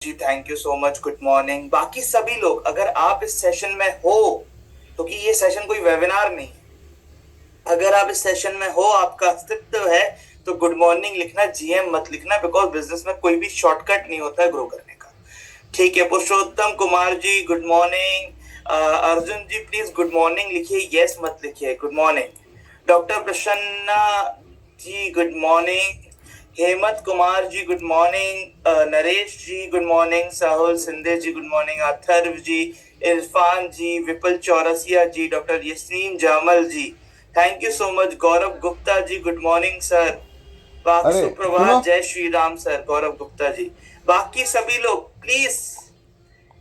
Ji thank you so much, good morning. बाकी सभी लोग अगर आप इस सेशन में हो, तो कि ये सेशन कोई वेबिनार नहीं है, अगर आप इस सेशन में हो, आपका अस्तित्व है, तो गुड मॉर्निंग लिखना, जीएम मत लिखना, बिकॉज बिजनेस में कोई भी शॉर्टकट नहीं होता है ग्रो करने का। ठीक है, Purushottam Kumar ji good morning. Arjun ji please good morning लिखिए, यस मत लिखिए, good morning. Doctor Prasanna ji good morning. Hemant Kumar ji good morning. Naresh ji good morning. Sahul Sindhe ji good morning. Atharva ji, Irfan ji, Vipul Chaurasia ji, doctor Yasin Jamal ji, thank you so much. Gaurav Gupta ji good morning sir. अरे सुनो। सुप्रभात, जय श्री राम सर, गौरव गुप्ता जी। बाकी सभी लोग please.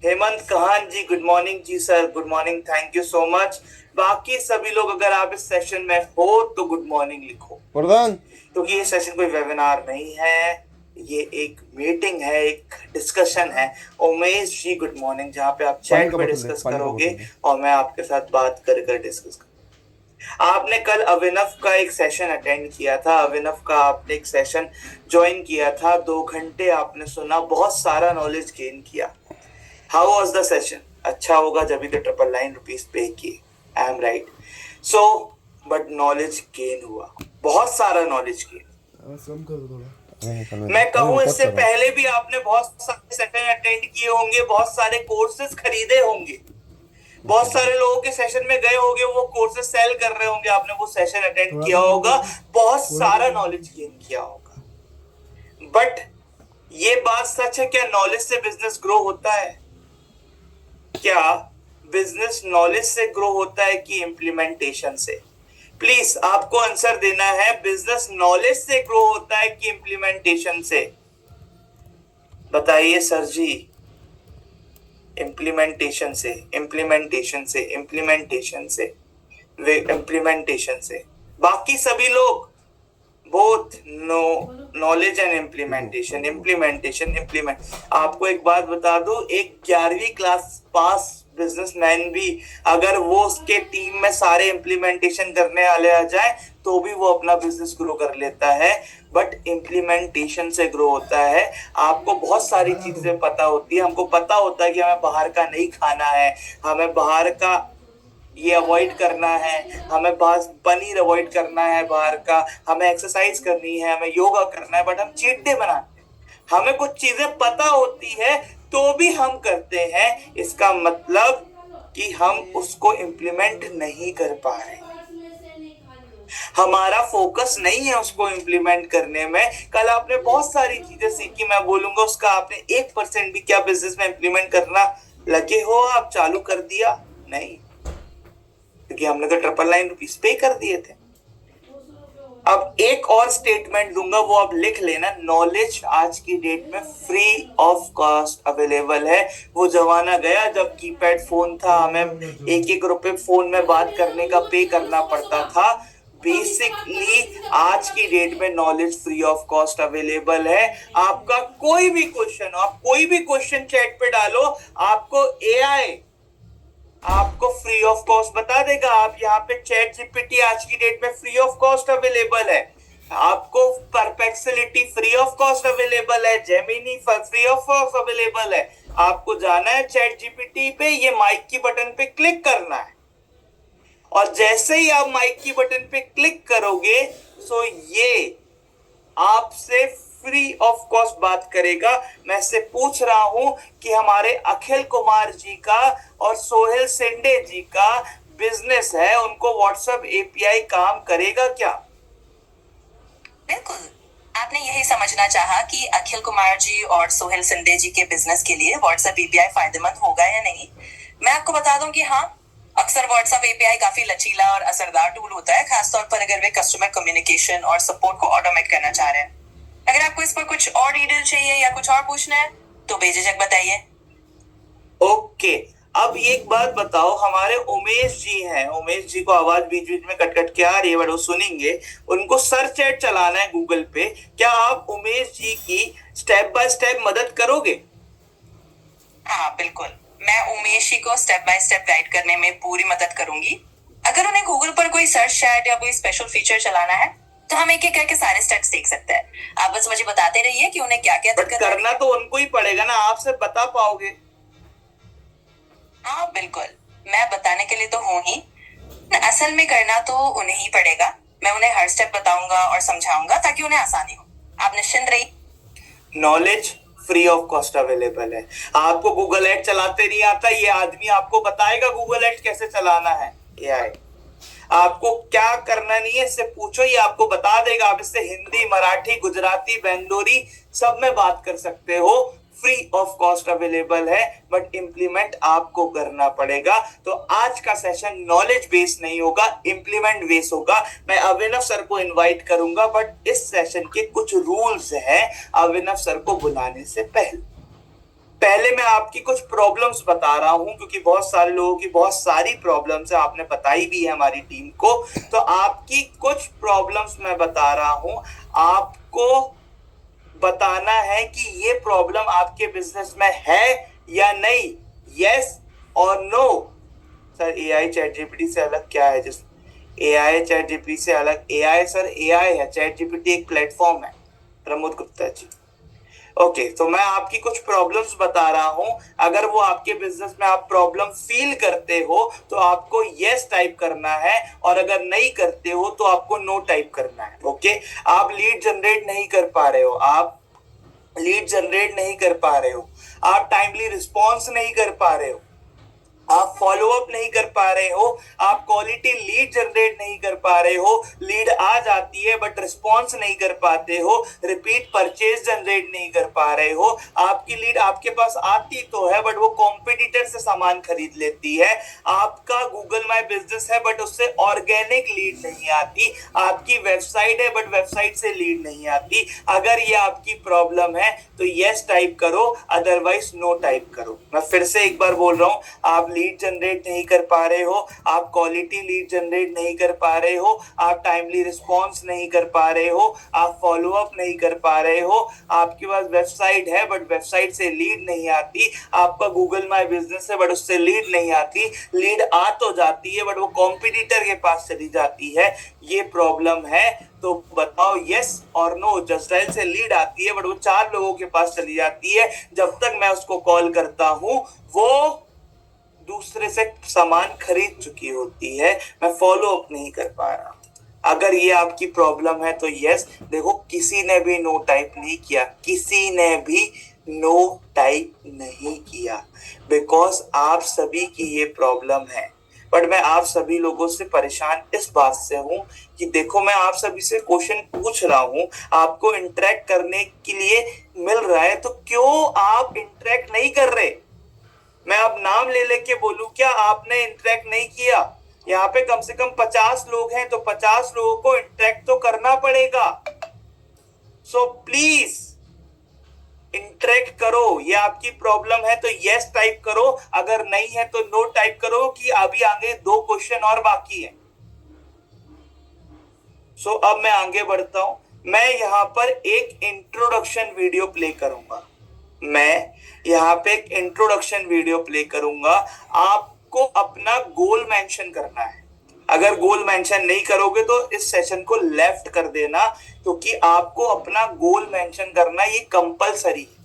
Hemant Kahan ji good morning ji sir, good morning, thank you so much. बाकी सभी लोग अगर आप इस सेशन में हो तो गुड मॉर्निंग लिखो, प्रधान। क्योंकि ये सेशन कोई वेबिनार नहीं है, ये एक मीटिंग है, एक डिस्कशन है। उमेश जी गुड मॉर्निंग, जहाँ पे आप पानी चैट का पे बोतल दे, डिस्कस पानी का करोगे बोतल दे। और मैं आपके साथ बात कर कर डिस्कस कर। आपने कल अभिनव का एक सेशन अटेंड किया था, अभिनव का आपने एक सेशन ज्वाइन किया था, 2 घंटे आपने सुना, बहुत सारा नॉलेज गेन किया। How was the session? अच्छा होगा जब भी तो ₹999 पे किए, I am right? So but knowledge gain हुआ, बहुत सारा नॉलेज गेन। कम कर दो थोड़ा। मैं अरे कहूं रिकॉर्ड इससे कर रहा हूँ। पहले भी आपने बहुत सारे सेशन अटेंड किए होंगे, बहुत सारे कोर्सेज खरीदे होंगे, बहुत सारे लोगों के सेशन में गए होंगे, वो कोर्सेज सेल कर रहे होंगे, आपने वो सेशन अटेंड थोड़ा किया सा कम होगा, कर दो। बहुत थोड़ा सा सारा कम कर नॉलेज गेन किया होगा। बट ये बात सच है, क्या नॉलेज से बिजनेस ग्रो होता है? क्या बिजनेस नॉलेज से ग्रो होता है कि इम्प्लीमेंटेशन से? प्लीज आपको आंसर देना है, बिजनेस नॉलेज से ग्रो होता है कि इम्प्लीमेंटेशन से? बताइए सर जी। इम्प्लीमेंटेशन से, इम्प्लीमेंटेशन से, इम्प्लीमेंटेशन से, वे इम्प्लीमेंटेशन से। बाकी सभी लोग both know, knowledge and implementation, implementation, implement. आपको एक बात बता दूं, एक 11वीं क्लास पास बिजनेसमैन भी अगर वो उसके टीम में सारे इम्प्लीमेंटेशन करने वाले आ जाए, तो भी वो अपना बिजनेस ग्रो कर लेता है। बट इम्प्लीमेंटेशन से ग्रो होता है। आपको बहुत सारी चीजें पता होती है, हमको पता होता है कि हमें बाहर का नहीं खाना है, हमें बाहर का ये अवॉइड करना है, हमें बस पनीर अवॉइड करना है बाहर का, हमें एक्सरसाइज करनी है, हमें योगा करना है, बट हम चीट डे बनाते हैं। हमें कुछ चीजें पता होती है तो भी हम करते हैं, इसका मतलब कि हम उसको इम्प्लीमेंट नहीं कर पा रहे, हमारा फोकस नहीं है उसको इम्प्लीमेंट करने में। कल आपने बहुत सारी चीजें सीखी, मैं बोलूंगा उसका आपने 1% भी क्या बिजनेस में इम्प्लीमेंट करना लगे हो, आप चालू कर दिया? नहीं, क्योंकि हमने तो ₹999 पे कर दिए थे। अब एक और स्टेटमेंट दूंगा, वो आप लिख लेना, नॉलेज आज की डेट में फ्री ऑफ कॉस्ट अवेलेबल है। वो जमाना गया जब कीपैड फोन था, हमें ₹1-1 फोन में बात करने का पे करना पड़ता था। बेसिकली आज की डेट में knowledge free of cost available है। आपका कोई भी क्वेश्चन हो, आप कोई भी क्वेश्चन चैट पे डालो, आपको एआई आपको फ्री ऑफ कॉस्ट बता देगा। आप यहाँ पे चैट जीपीटी आज की डेट में फ्री ऑफ कॉस्ट अवेलेबल है, आपको Perplexity free of cost available है, Gemini free of cost available है। आपको जाना है चैट जीपीटी पे, ये माइक की बटन पे क्लिक करना है, और जैसे ही आप माइक की बटन पे क्लिक करोगे, सो ये आपसे फ्री ऑफ कॉस्ट बात करेगा। मैं इससे पूछ रहा हूं कि हमारे अखिल कुमार जी का और सोहेल सेंडे जी का बिजनेस है, उनको व्हाट्सएप एपीआई काम करेगा क्या? बिल्कुल। आपने यही समझना चाहा कि अखिल कुमार जी और सोहेल सिंधे जी के बिजनेस के लिए व्हाट्सएप एपीआई फायदेमंद होगा या नहीं। मैं आपको बता दूं कि हाँ, अक्सर व्हाट्सएप एपीआई काफी लचीला और असरदार टूल होता है, खासतौर पर अगर वे कस्टमर कम्युनिकेशन और सपोर्ट को ऑटोमेट करना चाह रहे हैं। अगर आपको इस पर कुछ और डिटेल चाहिए या कुछ और पूछना है तो बेझिझक बताइए। ओके, अब एक बात बताओ, हमारे उमेश जी हैं, उमेश जी को आवाज बीच बीच में कट कट के आ रही है, बट वो सुनेंगे, उनको सर्च चैट चलाना है गूगल पे, क्या आप उमेश जी की स्टेप बाय स्टेप मदद करोगे? हाँ बिल्कुल, मैं उमेश जी को स्टेप बाय स्टेप गाइड करने में पूरी मदद करूंगी। अगर उन्हें गूगल पर कोई सर्च चैट या कोई स्पेशल फीचर चलाना है तो मैं उन्हें बताऊंगा। तो हम एक एक करके सारे स्टेप्स देख सकते हैं। आप बस मुझे बताते रहिए कि उन्हें क्या क्या बट करना तो उनको ही पड़ेगा ना, आप सिर्फ बता पाओगे? हाँ बिल्कुल, मैं बताने के लिए तो हूँ ही, असल में करना तो उन्हें ही पड़ेगा। मैं उन्हें हर स्टेप बताऊंगा और समझाऊंगा ताकि उन्हें आसानी हो। आप निश्चिंत रहिए। Knowledge free of cost available है। आपको गूगल एड चलाते नहीं आता, ये आदमी आपको बताएगा गूगल एड कैसे चलाना है। एआई आपको क्या करना नहीं है इससे पूछो, ये आपको बता देगा। आप इससे हिंदी, मराठी, गुजराती, बेंगलोरी सब में बात कर सकते हो। फ्री ऑफ कॉस्ट अवेलेबल है, बट इंप्लीमेंट आपको करना पड़ेगा। तो आज का सेशन नॉलेज बेस्ड नहीं होगा, इंप्लीमेंट बेस्ड होगा। मैं अभिनव सर को इनवाइट करूंगा, बट इस सेशन के कुछ रूल्स हैं अभिनव सर को बुलाने से पहले मैं आपकी कुछ प्रॉब्लम्स बता रहा हूं, क्योंकि बहुत सारे लोगों की बहुत सारी प्रॉब्लम्स है, आपने बताई भी है हमारी टीम को। तो आपकी कुछ प्रॉब्लम्स मैं बता रहा हूं, आपको बताना है कि ये प्रॉब्लम आपके बिजनेस में है या नहीं, यस और no. Sir AI chat GPT से अलग क्या है? जिस एआई चैट जीपीटी से अलग एआई, सर एआई है, चैट जीपीटी एक प्लेटफॉर्म है। प्रमोद गुप्ता जी, ओके तो मैं आपकी कुछ प्रॉब्लम्स बता रहा हूं। अगर वो आपके बिजनेस में आप प्रॉब्लम फील करते हो तो आपको यस टाइप करना है, और अगर नहीं करते हो तो आपको नो टाइप करना है। ओके, आप लीड जनरेट नहीं कर पा रहे हो, आप लीड जनरेट नहीं कर पा रहे हो, आप टाइमली रिस्पॉन्स नहीं कर पा रहे हो, आप फॉलो अप नहीं कर पा रहे हो, आप क्वालिटी लीड जनरेट नहीं कर पा रहे हो, लीड आ जाती है बट रिस्पॉन्स नहीं कर पाते हो, रिपीट परचेज जनरेट नहीं कर पा रहे हो, आपकी लीड आपके पास आती तो है बट वो कॉम्पिटिटर से सामान खरीद लेती है, आपका गूगल माई बिजनेस है बट उससे ऑर्गेनिक लीड नहीं आती, आपकी वेबसाइट है बट वेबसाइट से लीड नहीं आती। अगर ये आपकी प्रॉब्लम है तो यस टाइप करो, अदरवाइज नो टाइप करो। मैं फिर से एक बार बोल रहा हूं, आप लीड जनरेट नहीं कर पा रहे हो, आप क्वालिटी लीड जनरेट नहीं कर पा रहे हो, आप टाइमली रिस्पॉन्स नहीं कर पा रहे हो, आप फॉलो अप नहीं कर पा रहे हो, आपके पास वेबसाइट है बट वेबसाइट से लीड नहीं आती, आपका गूगल माई बिजनेस है बट उससे लीड नहीं आती, लीड आ तो जाती है बट वो कॉम्पिटिटर के पास चली जाती है, ये प्रॉब्लम है तो बताओ यस और नो। जस्ट डायल से लीड आती है बट वो 4 लोगों के पास चली जाती है, जब तक मैं उसको कॉल करता हूं वो दूसरे से सामान खरीद चुकी होती है, मैं फॉलो अप नहीं कर पा रहा। अगर ये आपकी प्रॉब्लम है तो यस, देखो किसी ने भी नो टाइप नहीं किया, किसी ने भी नो टाइप नहीं किया, बिकॉज आप सभी की ये प्रॉब्लम है। बट मैं आप सभी लोगों से परेशान इस बात से हूं कि देखो मैं आप सभी से क्वेश्चन पूछ रहा हूं, आपको इंटरेक्ट करने के लिए मिल रहा है, तो क्यों आप इंटरेक्ट नहीं कर रहे? मैं अब नाम ले लेके बोलूं क्या आपने इंटरेक्ट नहीं किया? यहाँ पे कम से कम 50 लोग हैं, तो 50 लोगों को इंटरेक्ट तो करना पड़ेगा। सो प्लीज इंटरेक्ट करो। ये आपकी प्रॉब्लम है तो यस टाइप करो, अगर नहीं है तो नो टाइप करो कि अभी आगे 2 क्वेश्चन और बाकी है। सो अब मैं आगे बढ़ता हूं। मैं यहाँ पर एक इंट्रोडक्शन वीडियो प्ले करूंगा, मैं यहाँ पे एक इंट्रोडक्शन वीडियो प्ले करूंगा। आपको अपना गोल मेंशन करना है, अगर गोल मेंशन नहीं करोगे तो इस सेशन को लेफ्ट कर देना, क्योंकि आपको अपना गोल मेंशन करना ये कंपलसरी है।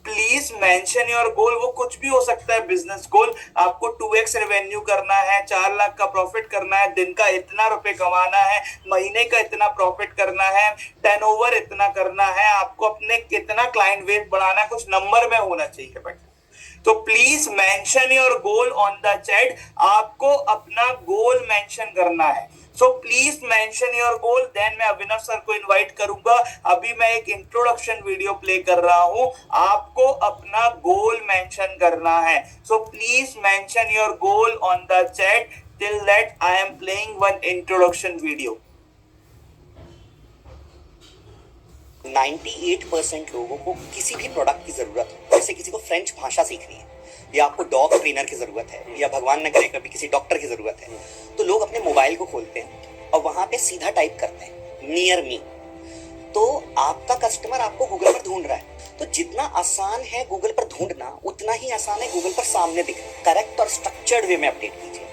प्लीज मेंशन योर गोल, वो कुछ भी हो सकता है। बिजनेस गोल, आपको 2x रेवेन्यू करना है, 4 लाख का प्रॉफिट करना है, दिन का इतना रुपए कमाना है, महीने का इतना प्रॉफिट करना है, टर्नओवर इतना करना है, आपको अपने कितना क्लाइंट बेस बढ़ाना है, कुछ नंबर में होना चाहिए। बट तो please mention your goal on the chat, आपको अपना गोल मेंशन करना है। So please mention your goal, then मैं अभिनव सर को इनवाइट करूंगा। अभी मैं एक इंट्रोडक्शन वीडियो प्ले कर रहा हूं, आपको अपना गोल मेंशन करना है। So please mention your goal on the chat, till that I am playing one introduction video. 98% लोगों को किसी भी प्रोडक्ट की जरूरत है, जैसे किसी को फ्रेंच भाषा सीखनी है, या आपको डॉग ट्रेनर की जरूरत है, या भगवान न करे कभी किसी डॉक्टर की जरूरत है, तो लोग अपने मोबाइल को खोलते हैं और वहां पे सीधा टाइप करते हैं नियर मी। तो आपका कस्टमर आपको गूगल पर ढूंढ रहा है, तो जितना आसान है गूगल पर ढूंढना उतना ही आसान है गूगल पर सामने दिखना। करेक्ट और स्ट्रक्चर्ड वे में अपडेट कीजिए,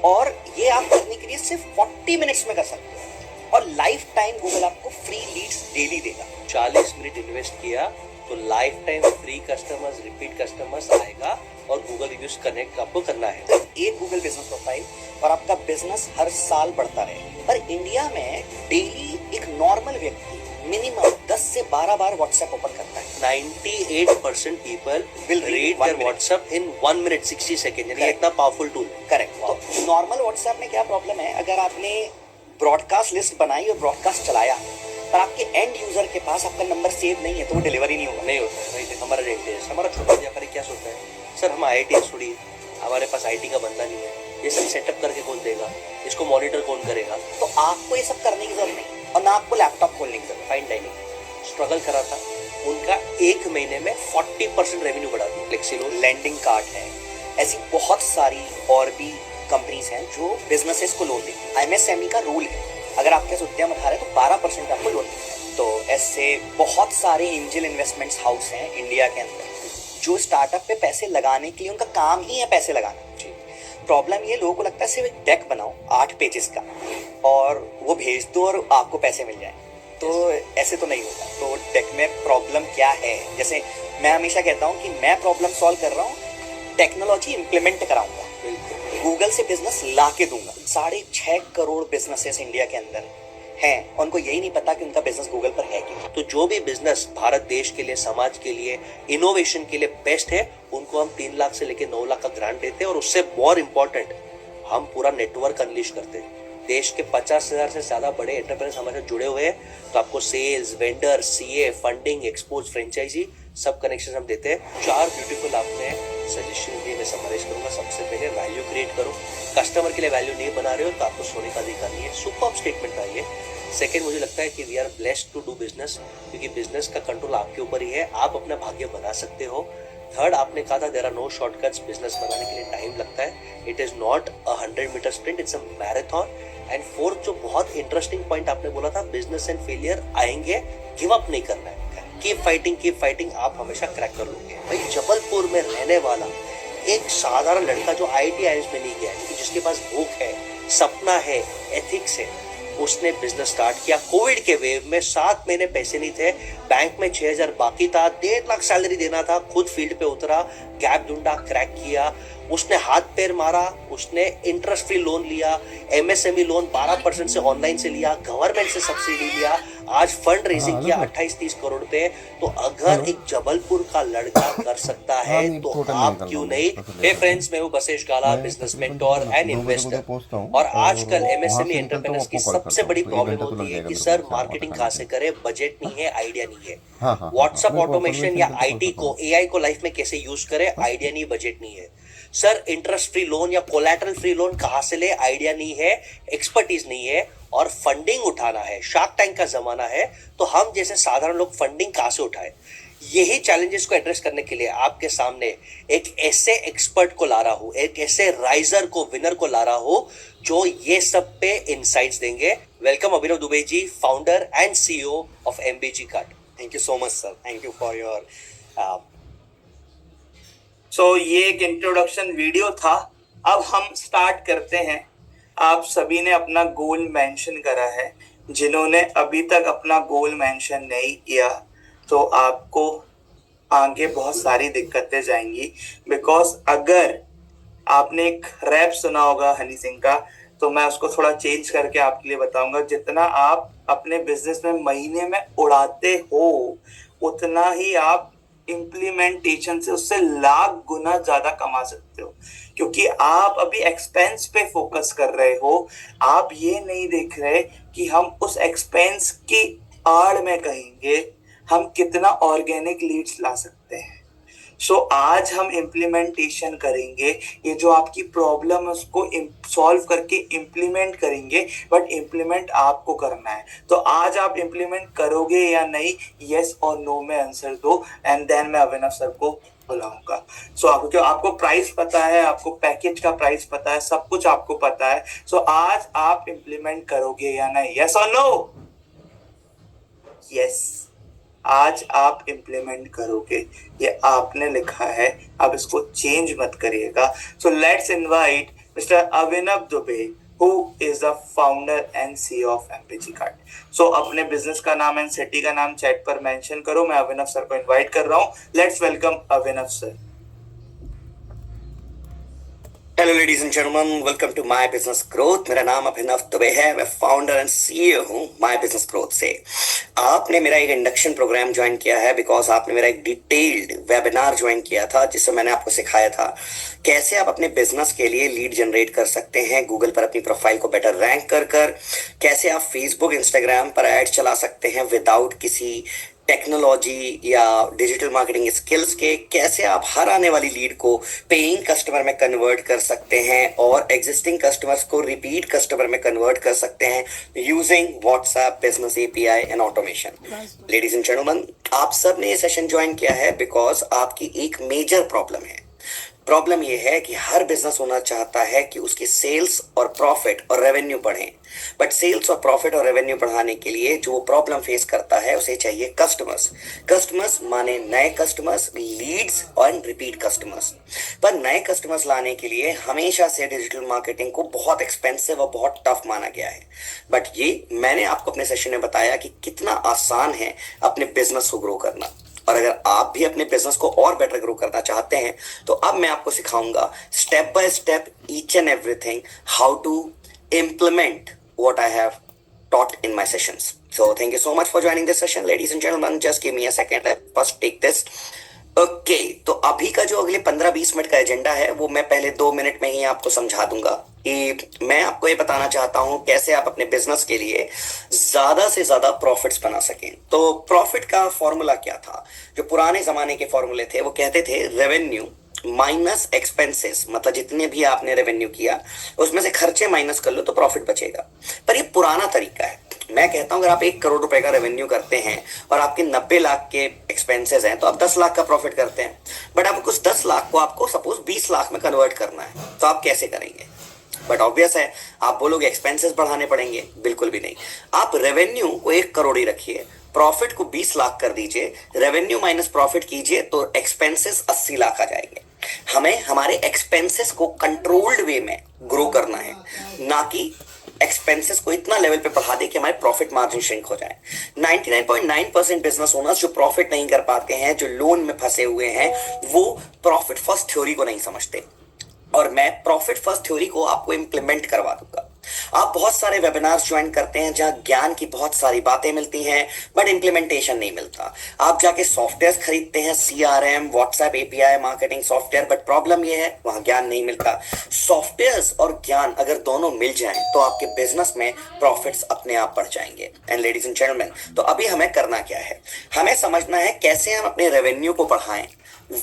और ये आप करने के लिए सिर्फ 40 मिनट्स में कर सकते हो। और लाइफ टाइम गूगल आपको फ्री लीड्स डेली देगा। 40 मिनट इन्वेस्ट किया तो life time free customers, repeat customers आएगा और गूगल रिव्यूज कनेक्ट आपको करना है। तो एक गूगल बिजनेस प्रोफाइल और आपका बिजनेस हर साल बढ़ता रहे। पर इंडिया में डेली एक नॉर्मल व्यक्ति मिनिमम 10 से 12 बार व्हाट्सएप ओपन करता है। 98% people Will read read one their minute. WhatsApp in 1 minute 60 second, यानी Correct. इतना पावरफुल टूल है। करेक्ट। तो नॉर्मल व्हाट्सएप में क्या प्रॉब्लम है, अगर आपने ब्रॉडकास्ट लिस्ट बनाई और ब्रॉडकास्ट चलाया पर आपके एंड यूजर के पास आपका नंबर सेव नहीं है तो वो डिलीवरी नहीं होगा। नहीं होता है भाई। हमारा रेंटेज, हमारा छोटा व्यापारी क्या सोचता है, सर हम IIT छोड़िए, हमारे पास IT का बंदा नहीं है, ये सब सेटअप करके कौन देगा, इसको मॉनिटर कौन करेगा। तो आपको ये सब करने की जरूरत नहीं और ना आपको लैपटॉप खोलने की जरूरत। फाइन डाइनिंग स्ट्रगल करा था, उनका एक महीने में 40% रेवेन्यू बढ़ा दिया। फ्लेक्सी लोन, लैंडिंग कार्ड है, ऐसी बहुत सारी और भी कंपनीज हैं जो बिजनेसेस को लोन देती है। MSME का रूल है, अगर आपके पास उद्यम उधार है तो 12% आपको लोन देता है। तो ऐसे बहुत सारे एंजल इन्वेस्टमेंट्स हाउस हैं इंडिया के अंदर जो स्टार्टअप पे पैसे लगाने के लिए, उनका काम ही है पैसे लगाना। प्रॉब्लम ये, लोगों को लगता है सिर्फ एक डेक बनाओ 8 पेजेस का और वो भेज दो और आपको पैसे मिल जाए, तो ऐसे तो नहीं होता। तो टेक में प्रॉब्लम क्या है, जैसे मैं हमेशा कहता हूँ कि मैं प्रॉब्लम सॉल्व कर रहा हूँ, टेक्नोलॉजी इंप्लीमेंट कराऊंगा, गूगल से बिजनेस ला के दूंगा। 6.5 करोड़ बिजनेसेस इंडिया के अंदर हैं, उनको यही नहीं पता कि उनका बिजनेस गूगल पर है क्यों। तो जो भी बिजनेस भारत देश के लिए, समाज के लिए, इनोवेशन के लिए बेस्ट है, उनको हम 3 लाख से लेकर 9 लाख का ग्रांट देते हैं और उससे मोर इम्पोर्टेंट हम पूरा नेटवर्क अनलीश करते हैं। देश के 50,000 से ज्यादा बड़े एंटरप्रेन्योर्स हमारे साथ जुड़े हुए हैं, तो आपको sales, vendor, CA, funding, export, franchise सब कनेक्शन हम देते हैं। 4 ब्यूटीफुल आपने सजेशन दिए, मैं समराइज करूंगा। सबसे पहले वैल्यू क्रिएट करो, कस्टमर के लिए वैल्यू नहीं बना रहे हो तो आपको सोने का अधिकार नहीं है। सुपर स्टेटमेंट था ये। सेकेंड, मुझे लगता है कि we are blessed to do business, क्योंकि बिजनेस का कंट्रोल आपके ऊपर ही है, आप अपना भाग्य बना सकते हो। थर्ड, आपने कहा था there are no shortcuts, business बनाने के लिए टाइम लगता है, it is not a 100 meter sprint, it's a marathon. And fourth, जो बहुत इंटरेस्टिंग पॉइंट आपने बोला था, बिजनेस एंड फेलियर आएंगे, गिव अप नहीं करना है, कीप फाइटिंग, आप हमेशा क्रैक कर लोगे। भाई जबलपुर में रहने वाला एक साधारण लड़का जो IIT IIMS में नहीं गया, लेकिन जिसके पास भूख है, सपना है, एथिक्स है, उसने बिजनेस स्टार्ट किया। कोविड के वेव में 7 महीने पैसे नहीं थे, बैंक में 6,000 बाकी था, 1.5 लाख सैलरी देना था, खुद फील्ड पे उतरा, गैप ढूंढा, क्रैक किया, उसने हाथ पैर मारा, उसने इंटरेस्ट फ्री लोन लिया, MSME लोन 12% से ऑनलाइन से लिया, गवर्नमेंट से सब्सिडी लिया, आज फंड रेजिंग किया 28-30 करोड़ पे। तो अगर एक जबलपुर का लड़का कर सकता है तो आप क्यों नहीं। हे फ्रेंड्स, मैं हूं बसेश गाला, बिजनेस मेंटोर एंड इन्वेस्टर। और आजकल MSME एंटरप्रेन्योर्स की सबसे बड़ी प्रॉब्लम होती है कि सर मार्केटिंग कहां से करें, बजट नहीं है, आइडिया नहीं है। व्हाट्सएप ऑटोमेशन या IT को, AI को लाइफ में कैसे यूज करें, आइडिया नहीं, बजट नहीं है। सर इंटरेस्ट फ्री लोन या कोलैटरल फ्री लोन कहां से ले, आइडिया नहीं है, एक्सपर्टीज नहीं है, और फंडिंग उठाना है, शार्क टैंक का जमाना है, तो हम जैसे साधारण लोग फंडिंग कहां से उठाएं। यही चैलेंजेस को एड्रेस करने के लिए आपके सामने एक ऐसे एक्सपर्ट को ला रहा हूं, एक ऐसे राइजर को, विनर को ला रहा हूं जो ये सब पे इनसाइट्स देंगे। Welcome Abhinav Dubey ji, founder and CEO of MBG card. Thank you so much sir, thank you for your so ये एक इंट्रोडक्शन वीडियो था। अब हम स्टार्ट करते हैं। आप सभी ने अपना गोल मेंशन करा है, जिन्होंने अभी तक अपना गोल मेंशन नहीं किया तो आपको आगे बहुत सारी दिक्कतें जाएंगी। बिकॉज अगर आपने एक रैप सुना होगा हनी सिंह का, तो मैं उसको थोड़ा चेंज करके आपके लिए बताऊंगा। जितना आप अपने बिजनेस में महीने में उड़ाते हो, उतना ही आप इम्प्लीमेंटेशन से उससे लाख गुना ज्यादा कमा सकते हो, क्योंकि आप अभी एक्सपेंस पे फोकस कर रहे हो। आप ये नहीं देख रहे कि हम उस एक्सपेंस की आड़ में कहेंगे हम कितना ऑर्गेनिक लीड्स ला सकते हैं। सो आज हम इम्प्लीमेंटेशन करेंगे, ये जो आपकी प्रॉब्लम है उसको सॉल्व करके इम्प्लीमेंट करेंगे, बट इम्प्लीमेंट आपको करना है। तो आज आप इम्प्लीमेंट करोगे या नहीं, यस और नो में आंसर दो, एंड देन मैं अभिनव सर को बुलाऊंगा। सो आपको प्राइस पता है, आपको पैकेज का प्राइस पता है, सब कुछ आपको पता है। सो आज आप इम्प्लीमेंट करोगे या नहीं, यस और नो? यस, आज आप इम्प्लीमेंट करोगे, ये आपने लिखा है, अब इसको चेंज मत करिएगा। So let's invite mister Abhinav Dubey, who is the founder and CEO of MPG Card. So अपने बिजनेस का नाम एंड सिटी का नाम चैट पर मेंशन करो. मैं अभिनव सर को इनवाइट कर रहा हूँ. Let's welcome Abhinav sir. Hello ladies and gentleman, welcome to my business growth. मेरा नाम अभिनव दुबे है. मैं फाउंडर एंड सीईओ हूँ माय बिजनेस ग्रोथ से. आपने मेरा एक इंडक्शन प्रोग्राम ज्वाइन किया है बिकॉज आपने मेरा एक डिटेल्ड वेबिनार ज्वाइन किया था जिससे मैंने आपको सिखाया था कैसे आप अपने बिजनेस के लिए लीड जनरेट कर सकते हैं गूगल पर अपनी प्रोफाइल को बेटर रैंक कर कैसे आप फेसबुक इंस्टाग्राम पर ऐड चला सकते हैं विदाउट किसी टेक्नोलॉजी या डिजिटल मार्केटिंग स्किल्स के, कैसे आप हर आने वाली लीड को पेइंग कस्टमर में कन्वर्ट कर सकते हैं और एग्जिस्टिंग कस्टमर्स को रिपीट कस्टमर में कन्वर्ट कर सकते हैं using WhatsApp business API and automation. Ladies and gentleman, आप सब ने ये सेशन ज्वाइन किया है बिकॉज आपकी एक मेजर प्रॉब्लम है. प्रॉब्लम यह है कि हर बिजनेस होना चाहता है कि उसकी सेल्स और प्रॉफिट और रेवेन्यू बढ़े, बट सेल्स और प्रॉफिट और रेवेन्यू बढ़ाने के लिए जो प्रॉब्लम फेस करता है उसे चाहिए कस्टमर्स माने नए कस्टमर्स, लीड्स और रिपीट कस्टमर्स. पर नए कस्टमर्स लाने के लिए हमेशा से डिजिटल मार्केटिंग को बहुत एक्सपेंसिव और बहुत टफ माना गया है. बट ये मैंने आपको अपने सेशन में बताया कि कितना आसान है अपने बिजनेस को ग्रो करना. और अगर आप भी अपने बिजनेस को और बेटर ग्रो करना चाहते हैं तो अब मैं आपको सिखाऊंगा step by step each and everything how to implement what I have taught in my sessions. So thank you so much for joining this session, ladies and gentlemen. Just give me a second. Let's first take this. Okay, तो अभी का जो अगले 15-20 minute का agenda है वो मैं पहले 2 मिनट में ही आपको समझा दूंगा कि मैं आपको ये बताना चाहता हूं कैसे आप अपने बिजनेस के लिए ज्यादा से ज्यादा प्रॉफिट्स बना सकें. तो प्रॉफिट का फॉर्मूला क्या था? जो पुराने जमाने के फॉर्मूले थे वो कहते थे रेवेन्यू माइनस एक्सपेंसेस, मतलब जितने भी आपने रेवेन्यू किया उसमें से खर्चे माइनस कर लो तो प्रॉफिट बचेगा. पर ये पुराना तरीका है. मैं कहता हूं अगर आप 1 करोड़ रुपए का रेवेन्यू करते हैं और आपके 90 लाख के एक्सपेंसेस हैं तो आप 10 लाख का प्रॉफिट करते हैं. बट आपको उस 10 लाख को आपको सपोज 20 लाख में कन्वर्ट करना है तो आप कैसे करेंगे? बट ऑब्वियस है, आप बोलोगे एक्सपेंसेस बढ़ाने पड़ेंगे. बिल्कुल भी नहीं. आप रेवेन्यू को 1 करोड़ ही रखिए, प्रॉफिट को 20 लाख कर दीजिए, रेवेन्यू माइनस प्रॉफिट कीजिए तो एक्सपेंसेस 80 लाख आ जाएंगे. हमें हमारे एक्सपेंसेस को कंट्रोल्ड वे में ग्रो करना है, ना कि एक्सपेंसेस को इतना लेवल पे बढ़ा दे कि हमारे प्रॉफिट मार्जिन श्रिंक हो जाए. 99.9% बिजनेस ओनर्स जो प्रॉफिट नहीं कर पाते हैं, जो लोन में फंसे हुए हैं, वो प्रॉफिट फर्स्ट थ्योरी को नहीं समझते. और मैं प्रॉफिट फर्स्ट थ्योरी को आपको इंप्लीमेंट करवा दूंगा. आप बहुत सारे वेबिनार्स ज्वाइन करते हैं जहां ज्ञान की बहुत सारी बातें मिलती हैं बट इंप्लीमेंटेशन नहीं मिलता. आप जाके सॉफ्टवेयर खरीदते हैं, CRM, WhatsApp API, marketing software, but problem यह है वहां ज्ञान नहीं मिलता. सॉफ्टवेयर्स और ज्ञान अगर दोनों मिल जाएं तो आपके बिजनेस में प्रॉफिट्स अपने आप बढ़ जाएंगे. एंड लेडीज एंड जेंटलमैन, तो अभी हमें करना क्या है? हमें समझना है कैसे हम अपने रेवेन्यू को बढ़ाएं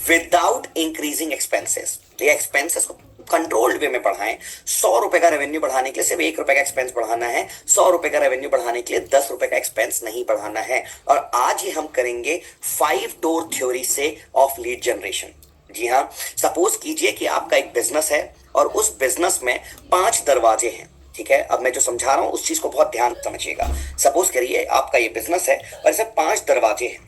विदाउट इंक्रीजिंग एक्सपेंसेस. ये एक्सपेंसेस को कंट्रोल्ड वे में बढ़ाएं. 100 रुपए का रेवेन्यू बढ़ाने के लिए सिर्फ 1 रुपए का एक्सपेंस बढ़ाना है. 100 रुपए का रेवेन्यू बढ़ाने के लिए 10 रुपए का एक्सपेंस नहीं बढ़ाना है. और आज ही हम करेंगे 5 डोर थ्योरी से ऑफ लीड जनरेशन. जी हाँ, सपोज कीजिए कि आपका एक बिजनेस है और उस बिजनेस में 5 दरवाजे हैं. ठीक है, अब मैं जो समझा रहा हूं उस चीज को बहुत ध्यान समझिएगा. सपोज करिए आपका ये बिजनेस है और इसमें 5 दरवाजे हैं.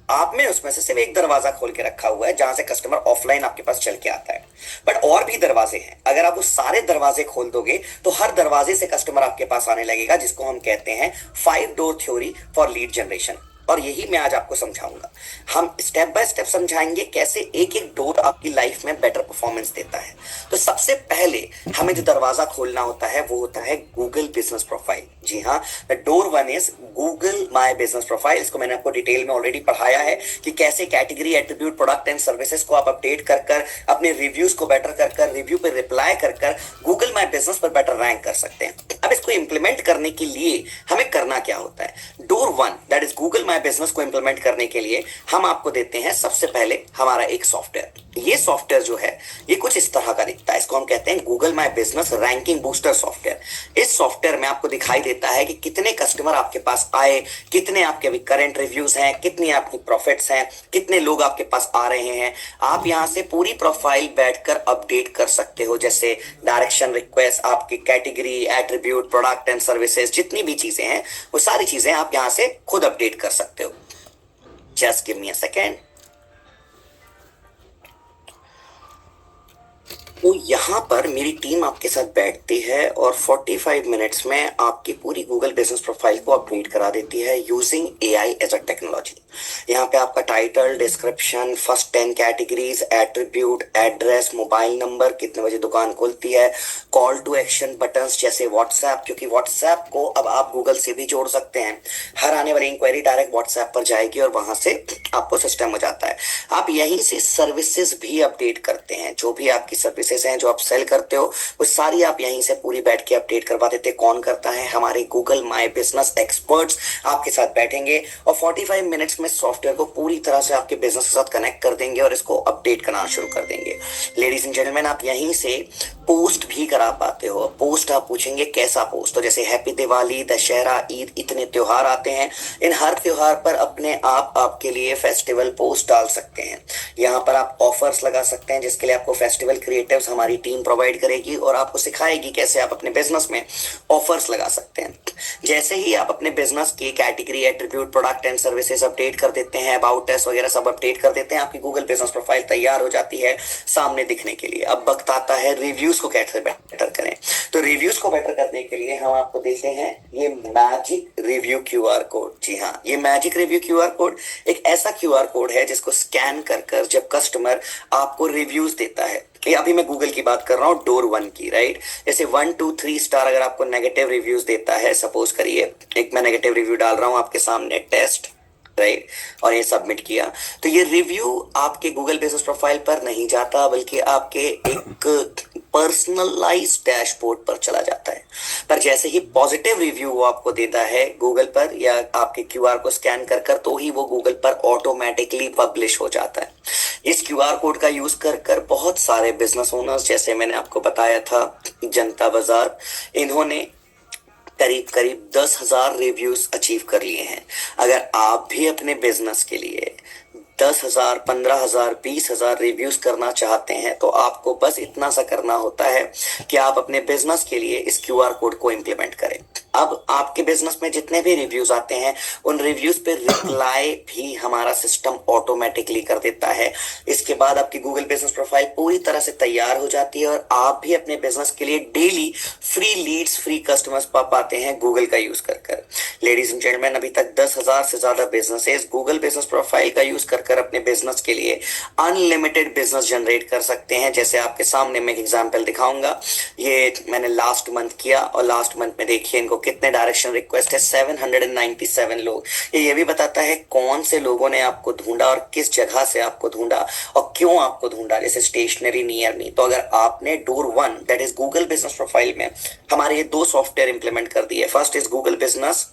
आपने उसमें से सिर्फ एक दरवाजा खोल के रखा हुआ है जहां से कस्टमर ऑफलाइन आपके पास चल के आता है. बट और भी दरवाजे हैं. अगर आप वो सारे दरवाजे खोल दोगे तो हर दरवाजे से कस्टमर आपके पास आने लगेगा, जिसको हम कहते हैं 5 door theory for lead generation. और यही मैं आज आपको समझाऊंगा. हम स्टेप बाय स्टेप समझाएंगे कैसे एक एक डोर आपकी लाइफ में बेटर परफॉर्मेंस देता है. तो सबसे पहले हमें जो दरवाजा खोलना होता है वो होता है गूगल बिजनेस प्रोफाइल. जी हाँ, door 1 is Google my business profile. इसको मैंने आपको डिटेल में ऑलरेडी पढ़ाया है कि कैसे category, attribute, product and services को आप अपडेट कर अपने रिव्यूज को बेटर कर रिव्यू पे रिप्लाई कर गूगल माय बिजनेस पर बेटर रैंक कर सकते हैं. अब इसको इंप्लीमेंट करने के लिए हमें करना क्या होता है? Door 1 that is Google my business को इंप्लीमेंट करने के लिए हम आपको देते हैं सबसे पहले हमारा एक सॉफ्टवेयर. ये सॉफ्टवेयर जो है ये कुछ इस तरह का दिखता है. इसको हम कहते हैं Google my business ranking booster software. इस सॉफ्टवेयर में आपको दिखाई देता है कि कितने कस्टमर आपके पास आए, कितने आपके अभी करंट रिव्यूज हैं, कितनी आपकी प्रॉफिट्स हैं, कितने लोग आपके पास आ रहे हैं. आप यहां से पूरी प्रोफाइल बैठकर अपडेट कर सकते हो, जैसे डायरेक्शन रिक्वेस्ट, आपकी category, attribute, product and services, जितनी भी चीजें हैं वो सारी चीजें आप यहां से खुद अपडेट कर सकते हो. Just give me a second. तो यहाँ पर मेरी टीम आपके साथ बैठती है और 45 मिनट्स में आपकी पूरी गूगल बिजनेस प्रोफाइल को अपडेट करा देती है using AI as a technology. यहाँ पे आपका title, description, first 10 categories, attribute, address, mobile number, कितने बजे दुकान खुलती है, कॉल टू एक्शन बटन्स जैसे व्हाट्सएप, क्योंकि व्हाट्सएप को अब आप गूगल से भी जोड़ सकते हैं। हर आने वाली इंक्वायरी डायरेक्ट व्हाट्सएप पर जाएगी और वहां से आपको सिस्टम हो जाता है। आप यहीं से सर्विसेज भी अपडेट करते हैं, जो भी आपकी सर्विसेज हैं जो आप सेल करते हो वो सारी आप यहीं से पूरी बैठ के अपडेट करवा देते। कौन करता है? हमारे गूगल माई बिजनेस एक्सपर्ट्स आपके साथ बैठेंगे और 45 मिनट्स में सॉफ्टवेयर को पूरी तरह से आपके बिजनेस के साथ कनेक्ट कर देंगे और इसको अपडेट करना शुरू कर देंगे। लेडीज एंड जेंटलमैन, आप यहीं से पोस्ट भी करा पाते हो। पोस्ट आप पूछेंगे कैसा पोस्ट, तो जैसे हैप्पी दिवाली, दशहरा, ईद, इतने त्योहार आते हैं, इन हर त्योहार पर अपने आप आपके लिए फेस्टिवल पोस्ट डाल सकते हैं। यहाँ पर आप ऑफर्स लगा सकते हैं जिसके लिए आपको फेस्टिवल क्रिएटिव्स हमारी टीम प्रोवाइड करेगी और आपको सिखाएगी कैसे आप अपने बिजनेस में ऑफर्स लगा सकते हैं। जैसे ही आप अपने बिजनेस की category, attribute, product and services update कर देते हैं, अबाउट टेस्ट वगैरह सब अपडेट कर देते हैं, आपकी गूगल बिजनेस प्रोफाइल तैयार हो जाती है सामने दिखने के लिए। अब वक्त आता है रिव्यूज को कैसे बेटर करें। तो रिव्यूज को बेटर करने के लिए हम आपको देते हैं ये मैजिक रिव्यू क्यूआर कोड। जी हाँ, ये मैजिक रिव्यू क्यूआर कोड एक ऐसा क्यूआर कोड है जिसको स्कैन कर जब कस्टमर आपको रिव्यूज देता है, ये अभी मैं गूगल की बात कर रहा हूँ, डोर 1 की, राइट। जैसे 1 2 3 स्टार अगर आपको नेगेटिव रिव्यूज देता है, सपोज करिए एक मैं नेगेटिव रिव्यू डाल रहा हूँ आपके सामने, टेस्ट, राइट, और ये सबमिट किया, तो ये रिव्यू आपके गूगल बिजनेस प्रोफाइल पर नहीं जाता बल्कि आपके एक पर्सनलाइज्ड डैशबोर्ड पर चला जाता है। पर जैसे ही पॉजिटिव रिव्यू वो आपको देता है गूगल पर या आपके क्यूआर को स्कैन कर तो ही वो गूगल पर ऑटोमेटिकली पब्लिश हो जाता है। इस क्यूआर कोड का यूज कर बहुत सारे बिजनेस ओनर्स, जैसे मैंने आपको बताया था जनता बाजार, इन्होंने करीब 10,000 रिव्यूज अचीव कर लिए हैं। अगर आप भी अपने बिजनेस के लिए 10,000, 15,000, 20,000 रिव्यूज करना चाहते हैं तो आपको बस इतना सा करना होता है कि आप अपने बिजनेस के लिए इस क्यूआर कोड को इंप्लीमेंट करें। अब आपके बिजनेस में जितने भी रिव्यूज आते हैं उन रिव्यूज पे रिप्लाई भी हमारा सिस्टम ऑटोमेटिकली कर देता है। इसके बाद आपकी गूगल बिजनेस प्रोफाइल पूरी तरह से तैयार हो जाती है और आप भी अपने बिजनेस के लिए daily free leads, free customers पा पाते हैं गूगल का यूज कर। लेडीज एंड जेंटलमैन, अभी तक 10,000 से ज्यादा बिजनेसेस गूगल बिजनेस प्रोफाइल का यूज कर अपने बिजनेस के लिए अनलिमिटेड बिजनेस जनरेट कर सकते हैं। जैसे आपके सामने मैं एक एग्जांपल दिखाऊंगा, ये मैंने लास्ट मंथ किया और लास्ट मंथ में देखिए इनको कितने डायरेक्शन रिक्वेस्ट है, 797 लोग। ये भी बताता है कौन से लोगों ने आपको ढूंढा और किस जगह से आपको ढूंढा और क्यों आपको ढूंढा, जैसे स्टेशनरी, नियर मी। तो अगर आपने door 1 that is Google business profile में हमारे ये 2 सॉफ्टवेयर इंप्लीमेंट कर दिए। First is Google business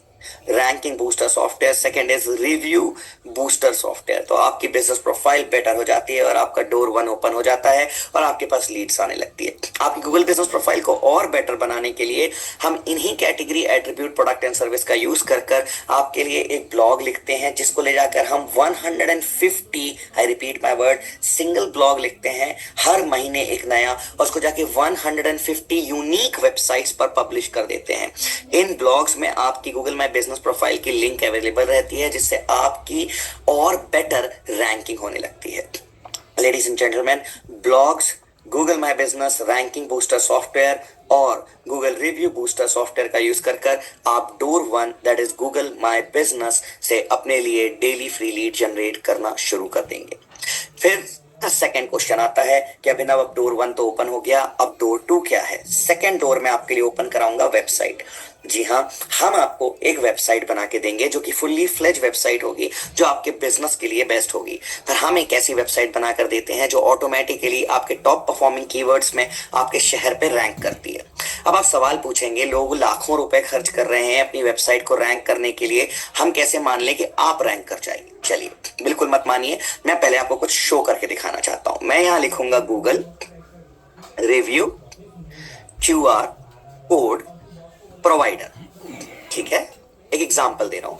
ranking booster software, second is review booster software. तो आपकी बिजनेस प्रोफाइल बेटर हो जाती है और आपका डोर 1 ओपन हो जाता है और आपके पास लीड्स आने लगती है। आपकी गूगल बिजनेस प्रोफाइल को और बेटर बनाने के लिए हम इन्हीं category, attribute, product and service का यूज कर आपके लिए एक ब्लॉग लिखते हैं जिसको ले जाकर हम 150, I repeat my word, single blog लिखते हैं हर महीने एक नया, और उसको जाके 150 यूनिक वेबसाइट्स पर पब्लिश कर देते हैं। इन ब्लॉग्स में आपकी गूगल माई बिजनेस प्रोफाइल की लिंक अवेलेबल रहती है जिससे आपकी और बेटर रैंकिंग होने लगती है। Ladies and gentleman, blogs, Google my business ranking booster software और गूगल रिव्यू बूस्टर सॉफ्टवेयर का यूज कर आप door 1 that is Google my business से अपने लिए डेली फ्री लीड जनरेट करना शुरू कर देंगे। फिर सेकेंड क्वेश्चन आता है कि अभिनव अब डोर 1 तो ओपन हो गया, अब डोर 2 क्या है? सेकेंड डोर में आपके लिए ओपन कराऊंगा वेबसाइट। जी हाँ, हम आपको एक वेबसाइट बना के देंगे जो कि फुल्ली फ्लेज वेबसाइट होगी, जो आपके बिजनेस के लिए बेस्ट होगी। पर हम एक ऐसी वेबसाइट बनाकर देते हैं जो ऑटोमेटिकली आपके टॉप परफॉर्मिंग कीवर्ड्स में आपके शहर पे रैंक करती है। अब आप सवाल पूछेंगे, लोग लाखों रुपए खर्च कर रहे हैं अपनी वेबसाइट को रैंक करने के लिए, हम कैसे मान लें कि आप रैंक कर जाएंगे? चलिए, बिल्कुल मत मानिए, मैं पहले आपको कुछ शो करके दिखाना चाहता हूं। मैं यहां लिखूंगा Google review QR code provider, ठीक है। एक एग्जांपल दे रहा हूं,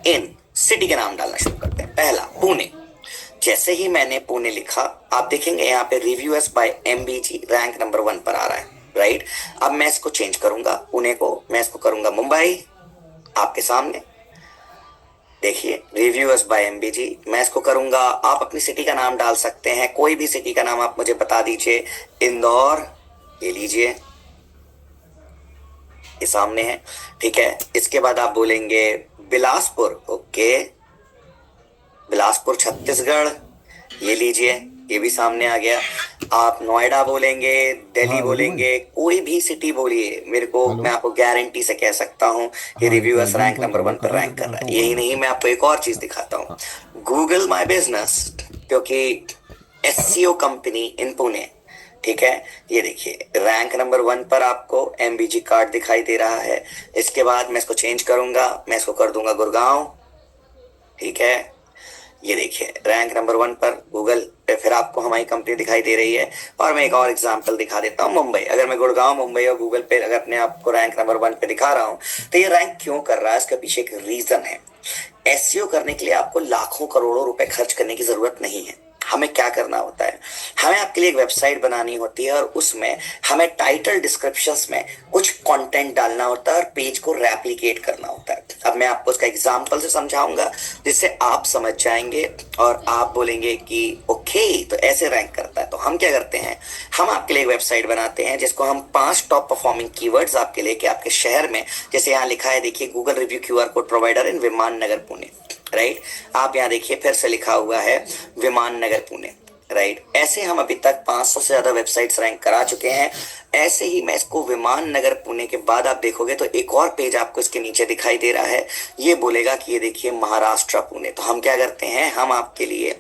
इन सिटी के नाम डालना शुरू करते हैं। पहला पुणे। जैसे ही मैंने पुणे लिखा, आप देखेंगे यहाँ पे reviewers by MBG rank number 1 पर आ रहा है, राइट। अब मैं इसको चेंज करूंगा, पुणे को मैं इसको करूंगा मुंबई। आपके सामने देखिए रिव्यूअर्स बाय एमबीजी, मैं इसको करूंगा। आप अपनी सिटी का नाम डाल सकते हैं, कोई भी सिटी का नाम आप मुझे बता दीजिए। इंदौर, ये लीजिए, ये सामने है, ठीक है। इसके बाद आप बोलेंगे बिलासपुर, ओके, बिलासपुर छत्तीसगढ़, ये लीजिए, ये भी सामने आ गया। आप नोएडा बोलेंगे, दिल्ली बोलेंगे, कोई भी सिटी बोलिए मेरे को, मैं आपको गारंटी से कह सकता हूँ ये रिव्यूअर्स रैंक नंबर 1 पर रैंक कर रहा है। यही नहीं, मैं आपको एक और चीज दिखाता हूँ, गूगल माई बिजनेस, क्योंकि एससीओ कंपनी इन पुणे, ठीक है। ये देखिए रैंक नंबर 1 पर आपको एमबीजी कार्ड दिखाई दे रहा है। इसके बाद मैं इसको चेंज करूंगा, मैं इसको कर दूंगा गुड़गांव, ठीक है। ये देखिए रैंक नंबर 1 पर गूगल पे फिर आपको हमारी कंपनी दिखाई दे रही है। और मैं एक और एग्जांपल दिखा देता हूँ, मुंबई। अगर मैं गुड़गांव, मुंबई और गूगल पे अगर अपने आप को रैंक नंबर 1 पे दिखा रहा हूँ तो ये रैंक क्यों कर रहा है, इसके पीछे एक रीजन है। एसईओ करने के लिए आपको लाखों करोड़ों रुपए खर्च करने की जरूरत नहीं है। हमें क्या करना होता है, हमें आपके लिए एक वेबसाइट बनानी होती है और उसमें हमें टाइटल डिस्क्रिप्शंस में कुछ कंटेंट डालना होता है और पेज को रेप्लिकेट करना होता है। अब मैं आपको इसका एग्जांपल से समझाऊंगा जिससे आप समझ जाएंगे और आप बोलेंगे कि ओके तो ऐसे रैंक करता है। तो हम क्या करते हैं, हम आपके लिए एक वेबसाइट बनाते हैं जिसको हम 5 टॉप परफॉर्मिंग कीवर्ड्स आपके लेके आपके शहर में, जैसे यहाँ लिखा है देखिए, Google review QR code provider in विमान नगर पुणे, राइट। आप यहाँ देखिए फिर से लिखा हुआ है विमान नगर पुणे, राइट। ऐसे हम अभी तक 500 से ज्यादा वेबसाइट्स रैंक करा चुके हैं। ऐसे ही मैं इसको विमान नगर पुणे के बाद आप देखोगे तो एक और पेज आपको इसके नीचे दिखाई दे रहा है, ये बोलेगा कि ये देखिए महाराष्ट्र पुणे। तो हम क्या करते हैं, हम आपके लिए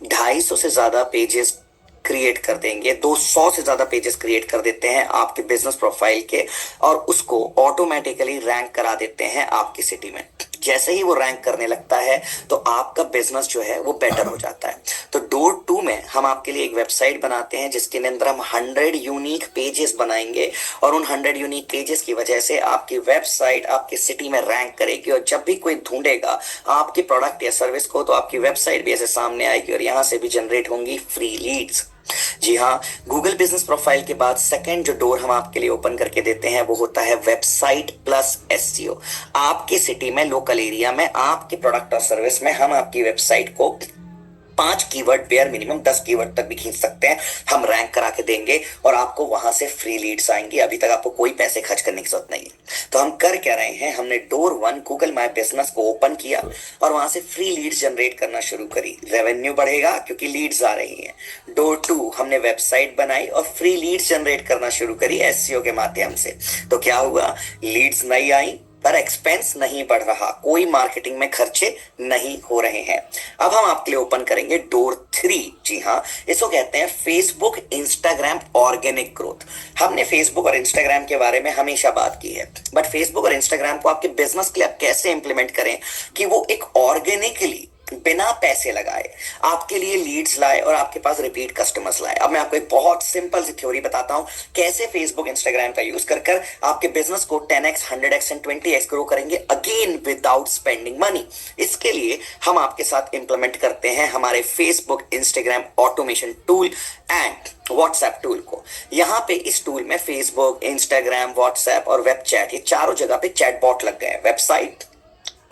250 से ज्यादा पेजेस क्रिएट कर देंगे, 200 से ज्यादा पेजेस क्रिएट कर देते हैं आपके बिजनेस प्रोफाइल के और उसको ऑटोमेटिकली रैंक करा देते हैं आपकी सिटी में। जैसे ही वो रैंक करने लगता है तो आपका बिजनेस जो है वो बेटर हो जाता है। तो डोर 2 में हम आपके लिए एक वेबसाइट बनाते हैं जिसके अंदर हम 100 यूनिक पेजेस बनाएंगे और उन 100 यूनिक पेजेस की वजह से आपकी वेबसाइट आपकी सिटी में रैंक करेगी और जब भी कोई ढूंढेगा आपके प्रोडक्ट या सर्विस को तो आपकी वेबसाइट भी ऐसे सामने आएगी और यहाँ से भी जनरेट होंगी फ्री लीड्स। जी हाँ, गूगल बिजनेस प्रोफाइल के बाद सेकंड जो डोर हम आपके लिए ओपन करके देते हैं वो होता है वेबसाइट प्लस एसईओ। आपकी सिटी में, लोकल एरिया में, आपके प्रोडक्ट और सर्विस में हम आपकी वेबसाइट को 5 कीवर्ड बेयर मिनिमम 10 कीवर्ड तक भी खींच सकते हैं, हम रैंक करा के देंगे और आपको वहां से फ्री लीड्स आएंगी। अभी तक आपको कोई पैसे खर्च करने की जरूरत नहीं है। तो हम कर क्या रहे हैं, हमने डोर 1 गूगल माई बिजनेस को ओपन किया और वहां से फ्री लीड्स जनरेट करना शुरू करी। रेवेन्यू बढ़ेगा क्योंकि लीड्स आ रही हैं। डोर 2 हमने वेबसाइट बनाई और फ्री लीड्स जनरेट करना शुरू करी एसईओ के माध्यम से। तो क्या हुआ, लीड्स नहीं आई पर एक्सपेंस नहीं बढ़ रहा, कोई मार्केटिंग में खर्चे नहीं हो रहे हैं। अब हम आपके लिए ओपन करेंगे डोर 3। जी हाँ, इसको कहते हैं फेसबुक इंस्टाग्राम ऑर्गेनिक ग्रोथ। हमने फेसबुक और इंस्टाग्राम के बारे में हमेशा बात की है, बट फेसबुक और इंस्टाग्राम को आपके बिजनेस के लिए आप कैसे इंप्लीमेंट करें कि वो एक ऑर्गेनिकली बिना पैसे लगाए आपके लिए लीड्स लाए और आपके पास रिपीट कस्टमर्स लाए। अब मैं आपको एक बहुत सिंपल सी थ्योरी बताता हूं कैसे फेसबुक इंस्टाग्राम का यूज कर आपके बिजनेस को 10x 100x and 20x grow करेंगे अगेन विदाउट स्पेंडिंग मनी। इसके लिए हम आपके साथ इंप्लीमेंट करते हैं हमारे Facebook Instagram automation tool and WhatsApp tool को। यहाँ पे इस टूल में फेसबुक, इंस्टाग्राम, व्हाट्सएप और वेब चैट, ये चारों जगह पे चैट बॉट लग गए हैं, वेबसाइट,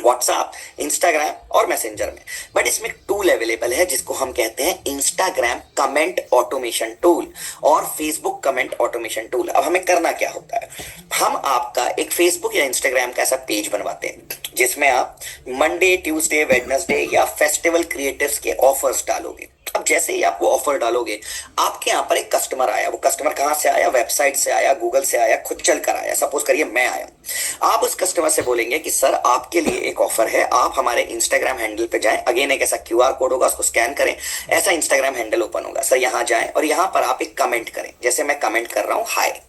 व्हाट्सएप, इंस्टाग्राम और मैसेंजर में। बट इसमें टूल अवेलेबल है जिसको हम कहते हैं इंस्टाग्राम कमेंट ऑटोमेशन टूल और फेसबुक कमेंट ऑटोमेशन टूल। अब हमें करना क्या होता है, हम आपका एक फेसबुक या इंस्टाग्राम का ऐसा पेज बनवाते हैं जिसमें आप मंडे, ट्यूसडे, वेडनेसडे या फेस्टिवल क्रिएटिव्स के ऑफर्स डालोगे। अब जैसे ही आप वो ऑफर डालोगे, आपके यहाँ पर एक कस्टमर आया। वो कस्टमर कहाँ से आया, वेबसाइट से आया, गूगल से आया, खुद चल कर आया। सपोज करिए मैं आया। आप उस कस्टमर से बोलेंगे कि सर आपके लिए एक ऑफर है, आप हमारे इंस्टाग्राम हैंडल पे जाएं। अगेन एक ऐसा क्यूआर कोड होगा, उसको स्कैन करें, ऐसा इंस्टाग्राम हैंडल ओपन होगा। सर यहाँ जाएं और यहाँ पर आप एक कमेंट करें, जैसे मैं कमेंट कर रहा हूँ hi,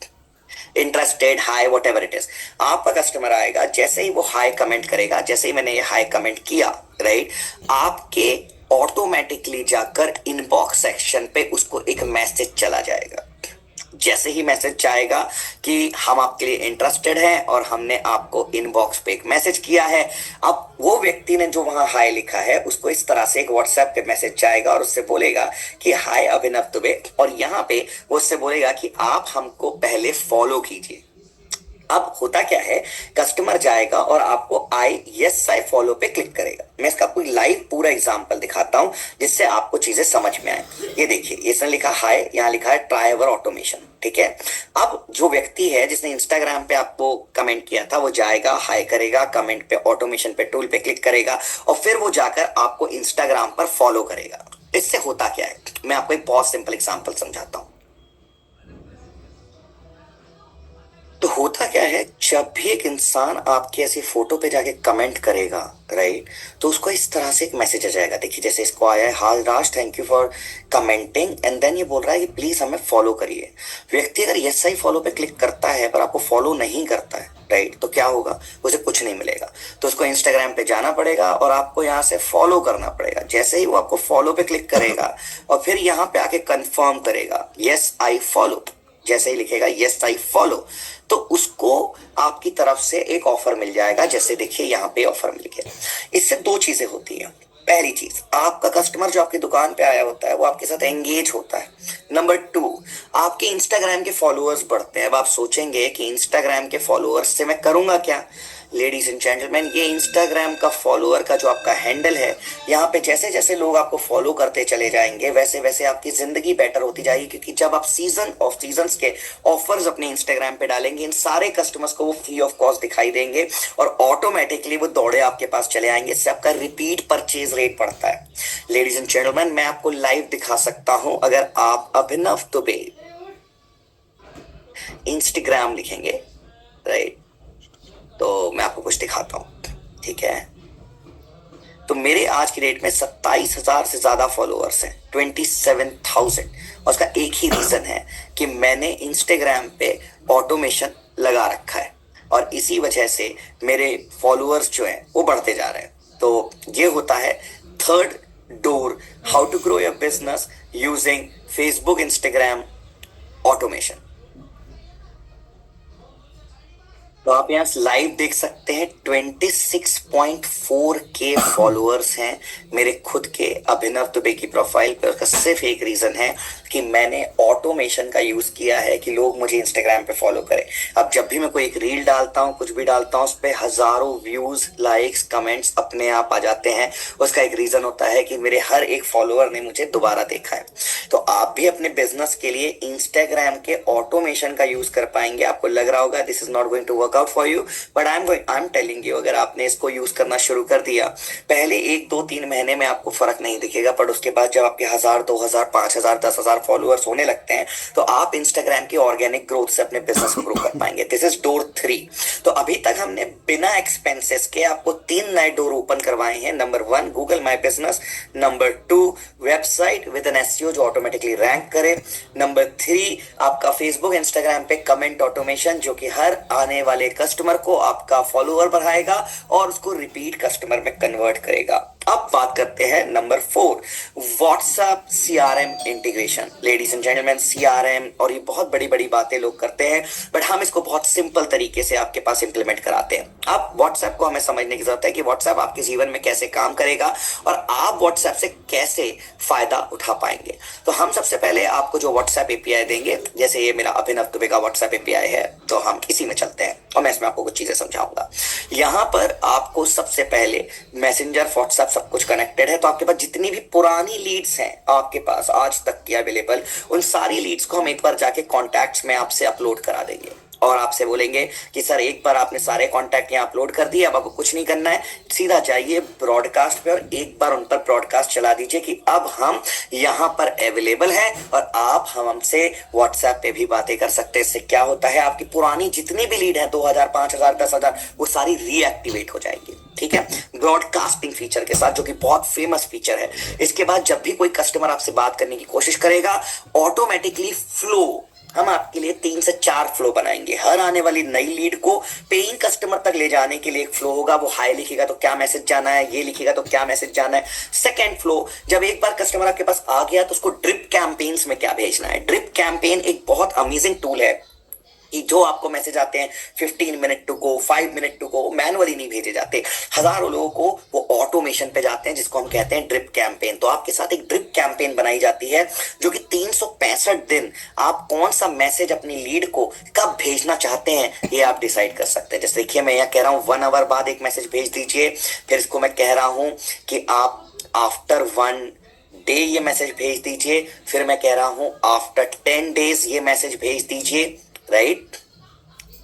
interested, hi, whatever it is. आपका कस्टमर आएगा, जैसे ही वो हाय कमेंट करेगा, जैसे ही मैंने ये हाय कमेंट किया, राइट, आपके ऑटोमेटिकली जाकर इनबॉक्स सेक्शन पे उसको एक मैसेज चला जाएगा। जैसे ही मैसेज जाएगा कि हम आपके लिए इंटरेस्टेड हैं और हमने आपको इनबॉक्स पे एक मैसेज किया है, अब वो व्यक्ति ने जो वहां हाय लिखा है उसको इस तरह से एक व्हाट्सएप पे मैसेज जाएगा और उससे बोलेगा कि हाय अभिनव दुबे, और यहाँ पे वो उससे बोलेगा कि आप हमको पहले फॉलो कीजिए। अब होता क्या है, कस्टमर जाएगा और आपको यस आई फॉलो पे क्लिक करेगा। मैं इसका कोई लाइव पूरा एग्जांपल दिखाता हूं जिससे आपको चीजें समझ में आए। ये देखिए, इसने लिखा हाय, यहाँ लिखा है ट्राई अवर ऑटोमेशन, ठीक है। अब जो व्यक्ति है जिसने इंस्टाग्राम पे आपको कमेंट किया था, वो जाएगा, हाय करेगा, कमेंट पे ऑटोमेशन पे टूल पे क्लिक करेगा और फिर वो जाकर आपको इंस्टाग्राम पर फॉलो करेगा। इससे होता क्या है, मैं आपको एक बहुत सिंपल एग्जांपल समझाता हूं। तो होता क्या है, जब भी एक इंसान आपकी ऐसी फोटो पे जाके कमेंट करेगा, राइट, तो उसको इस तरह से एक मैसेज आ जाएगा। देखिए जैसे इसको आया है, हाल Raj thank you for commenting, and then ये बोल रहा है कि प्लीज हमें फॉलो करिए। व्यक्ति अगर यस आई फॉलो पे क्लिक करता है पर आपको फॉलो नहीं करता है, राइट, तो क्या होगा, उसे कुछ नहीं मिलेगा। तो उसको इंस्टाग्राम पे जाना पड़ेगा और आपको यहाँ से फॉलो करना पड़ेगा। जैसे ही वो आपको फॉलो पे क्लिक करेगा और फिर यहाँ पे आके कंफर्म करेगा यस आई फॉलो, जैसे ही लिखेगा यस आई फॉलो, तो उसको आपकी तरफ से एक ऑफर मिल जाएगा। जैसे देखिए यहाँ पे ऑफर मिल गया। इससे दो चीजें होती हैं। पहली चीज, आपका कस्टमर जो आपकी दुकान पे आया होता है वो आपके साथ एंगेज होता है। नंबर 2, आपके इंस्टाग्राम के फॉलोअर्स बढ़ते हैं। अब आप सोचेंगे कि इंस्टाग्राम के फॉलोअर्स से मैं करूंगा क्या। लेडीज एंड जेंटलमैन, ये इंस्टाग्राम का फॉलोअर का जो आपका हैंडल है, यहाँ पे जैसे जैसे लोग आपको फॉलो करते चले जाएंगे वैसे वैसे आपकी जिंदगी बेटर होती जाएगी। क्योंकि जब आप सीजन्स के ऑफर्स अपने इंस्टाग्राम पे डालेंगे, इन सारे कस्टमर्स को वो फ्री ऑफ कॉस्ट दिखाई देंगे और ऑटोमेटिकली वो दौड़े आपके पास चले आएंगे। इससे आपका रिपीट परचेज रेट बढ़ता है। लेडीज एंड जेंटलमैन, मैं आपको लाइव दिखा सकता हूं। अगर आप अभिनव दुबे इंस्टाग्राम लिखेंगे, राइट, तो मैं आपको कुछ दिखाता हूं, ठीक है। तो मेरे आज की डेट में 27,000 से ज्यादा फॉलोअर्स हैं, 27,000। और उसका एक ही रीजन है कि मैंने इंस्टाग्राम पे ऑटोमेशन लगा रखा है और इसी वजह से मेरे फॉलोअर्स जो हैं वो बढ़ते जा रहे हैं। तो ये होता है third door, how to grow your business using Facebook, Instagram, automation. तो आप यहाँ लाइव देख सकते हैं 26.4K फॉलोअर्स हैं मेरे खुद के अभिनव दुबे की प्रोफाइल पे। उसका सिर्फ एक रीजन है कि मैंने ऑटोमेशन का यूज किया है कि लोग मुझे इंस्टाग्राम पे फॉलो करें। अब जब भी मैं कोई एक रील डालता हूँ, कुछ भी डालता हूँ, उस पर हजारों व्यूज, लाइक्स, कमेंट्स अपने आप आ जाते हैं। उसका एक रीजन होता है कि मेरे हर एक फॉलोअर ने मुझे दोबारा देखा है। तो आप भी अपने बिजनेस के लिए इंस्टाग्राम के ऑटोमेशन का यूज कर पाएंगे। आपको लग रहा होगा this is not going to work out for you, but I am telling you, अगर आपने इसको यूज करना शुरू कर दिया, पहले 1, 2, 3 महीने में आपको फर्क नहीं दिखेगा, पर उसके बाद जब आपके 1000, 2000, 5000, 10,000 फॉलोअर्स होने लगते हैं तो आप इंस्टाग्राम की ऑर्गेनिक ग्रोथ से अपने बिजनेस को ग्रो कर पाएंगे। This is door 3। तो अभी तक हमने बिना एक्सपेंसेस के आपको 3 नए डोर ओपन करवाए हैं। Number 1, Google my business. Number 2, website with an SEO जो ऑटोमेटिकली रैंक करे। नंबर 3, आपका फेसबुक, इंस्टाग्राम पे कमेंट ऑटोमेशन, जो कि हर आने वाले कस्टमर को आपका फॉलोअर बढ़ाएगा और उसको रिपीट कस्टमर में कन्वर्ट करेगा। अब बात करते हैं number 4, WhatsApp CRM integration. Ladies and gentleman, CRM और ये बहुत बड़ी बड़ी बातें लोग करते हैं, बट हम इसको बहुत सिंपल तरीके से आपके पास इंप्लीमेंट कराते हैं। अब व्हाट्सएप को हमें समझने की जरूरत है कि व्हाट्सएप आपके जीवन में कैसे काम करेगा और आप व्हाट्सएप से कैसे फायदा उठा पाएंगे। तो हम सबसे पहले आपको जो व्हाट्सएप एपीआई देंगे, जैसे ये मेरा अभिनव दुबे का व्हाट्सएप एपीआई है, तो हम इसी में चलते हैं और मैं इसमें आपको कुछ चीजें समझाऊंगा। यहाँ पर आपको सबसे पहले मैसेंजर, व्हाट्सएप सब कुछ कनेक्टेड है। तो आपके पास जितनी भी पुरानी लीड्स हैं आपके पास आज तक की अवेलेबल, उन सारी लीड्स को हम एक बार जाके कॉन्टैक्ट्स में आपसे अपलोड करा देंगे और आपसे बोलेंगे कि सर एक बार आपने सारे कॉन्टैक्ट यहाँ अपलोड कर दिए, अब आपको कुछ नहीं करना है, सीधा जाइए ब्रॉडकास्ट पे और एक बार उन पर ब्रॉडकास्ट चला दीजिए कि अब हम यहाँ पर अवेलेबल हैं और आप हमसे व्हाट्सएप पे भी बातें कर सकते हैं। इससे क्या होता है, आपकी पुरानी जितनी भी लीड है 2000, 5000, 10,000, वो सारी रीएक्टिवेट हो जाएंगी। ठीक है, ब्रॉडकास्टिंग फीचर के साथ, जो कि बहुत फेमस फीचर है। इसके बाद जब भी कोई कस्टमर आपसे बात करने की कोशिश करेगा, ऑटोमेटिकली फ्लो, हम आपके लिए 3 से 4 फ्लो बनाएंगे। हर आने वाली नई लीड को पेइंग कस्टमर तक ले जाने के लिए एक फ्लो होगा। वो हाई लिखेगा तो क्या मैसेज जाना है, ये लिखेगा तो क्या मैसेज जाना है। सेकंड फ्लो, जब एक बार कस्टमर आपके पास आ गया तो उसको ड्रिप कैंपेन्स में क्या भेजना है। ड्रिप कैंपेन एक बहुत अमेजिंग टूल है कि जो आपको मैसेज आते हैं 15 minute to go, 5 minute to go, manually नहीं भेजे जाते। हजारों लोगों को वो ऑटोमेशन पे जाते हैं, जिसको हम कहते हैं ड्रिप कैंपेन। तो आपके साथ एक ड्रिप कैंपेन बनाई जाती है जो कि 365 दिन आप कौन सा मैसेज अपनी लीड को कब भेजना चाहते हैं ये आप डिसाइड कर सकते हैं। जैसे देखिए मैं यहाँ कह रहा हूँ 1 आवर बाद एक मैसेज भेज दीजिए, फिर इसको मैं कह रहा हूँ कि आप आफ्टर 1 डे ये मैसेज भेज दीजिए, फिर मैं कह रहा हूं आफ्टर 10 डेज ये मैसेज भेज दीजिए, राइट।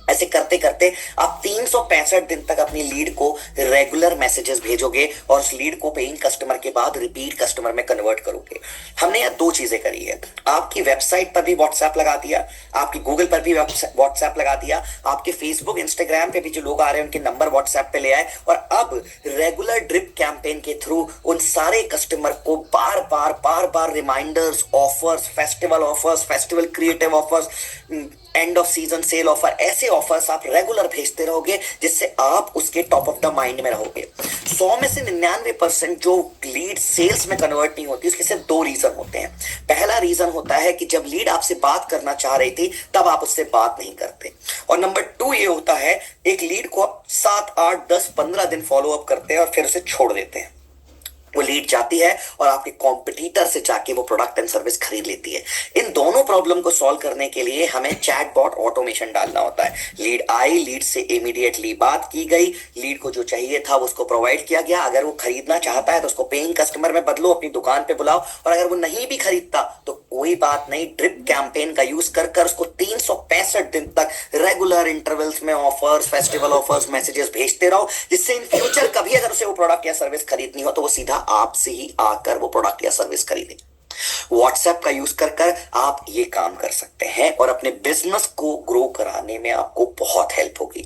ऐसे करते करते आप 365 दिन तक अपनी लीड को रेगुलर मैसेजेस भेजोगे और उस लीड को पेइंग कस्टमर के बाद रिपीट कस्टमर में कन्वर्ट करोगे। हमने यहाँ 2 चीजें करी है, आपकी वेबसाइट पर भी व्हाट्सएप लगा दिया, आपकी गूगल पर भी व्हाट्सएप लगा दिया, आपके फेसबुक इंस्टाग्राम पे भी जो लोग आ रहे हैं उनके नंबर व्हाट्सएप पे ले आए, और अब रेगुलर ड्रिप कैंपेन के थ्रू उन सारे कस्टमर को बार बार reminders, offers, festival creative offers, end of season sale offer, ऐसे ऑफर्स आप रेगुलर भेजते रहोगे जिससे आप उसके टॉप ऑफ द माइंड में रहोगे। 100 में से 99% जो लीड सेल्स में कन्वर्ट नहीं होती, उसके सिर्फ 2 रीजन होते हैं। पहला रीजन होता है कि जब लीड आपसे बात करना चाह रही थी तब आप उससे बात नहीं करते, और नंबर 2 ये होता है एक लीड को 7, 8, 10, 15 दिन फॉलो अप करते हैं और फिर उसे छोड़ देते हैं। वो लीड जाती है और आपके कॉम्पिटिटर से जाके वो प्रोडक्ट एंड सर्विस खरीद लेती है। इन दोनों प्रॉब्लम को सॉल्व करने के लिए हमें चैटबॉट ऑटोमेशन डालना होता है। लीड आई, लीड से इमीडिएटली बात की गई, लीड को जो चाहिए था वो उसको प्रोवाइड किया गया। अगर वो खरीदना चाहता है तो उसको पेइंग कस्टमर में बदलो, अपनी दुकान पे बुलाओ, और अगर वो नहीं भी खरीदता तो कोई बात नहीं, ड्रिप कैंपेन का यूज कर उसको 365 दिन तक रेगुलर इंटरवल्स में ऑफर्स, फेस्टिवल ऑफर्स, मैसेजेस भेजते रहो, जिससे इन फ्यूचर कभी अगर उसे वो प्रोडक्ट या सर्विस खरीदनी हो तो वो सीधा आपसे ही आकर वो प्रोडक्ट या सर्विस खरीदे। व्हाट्सएप का यूज कर आप ये काम कर सकते हैं और अपने बिजनेस को ग्रो कराने में आपको बहुत हेल्प होगी।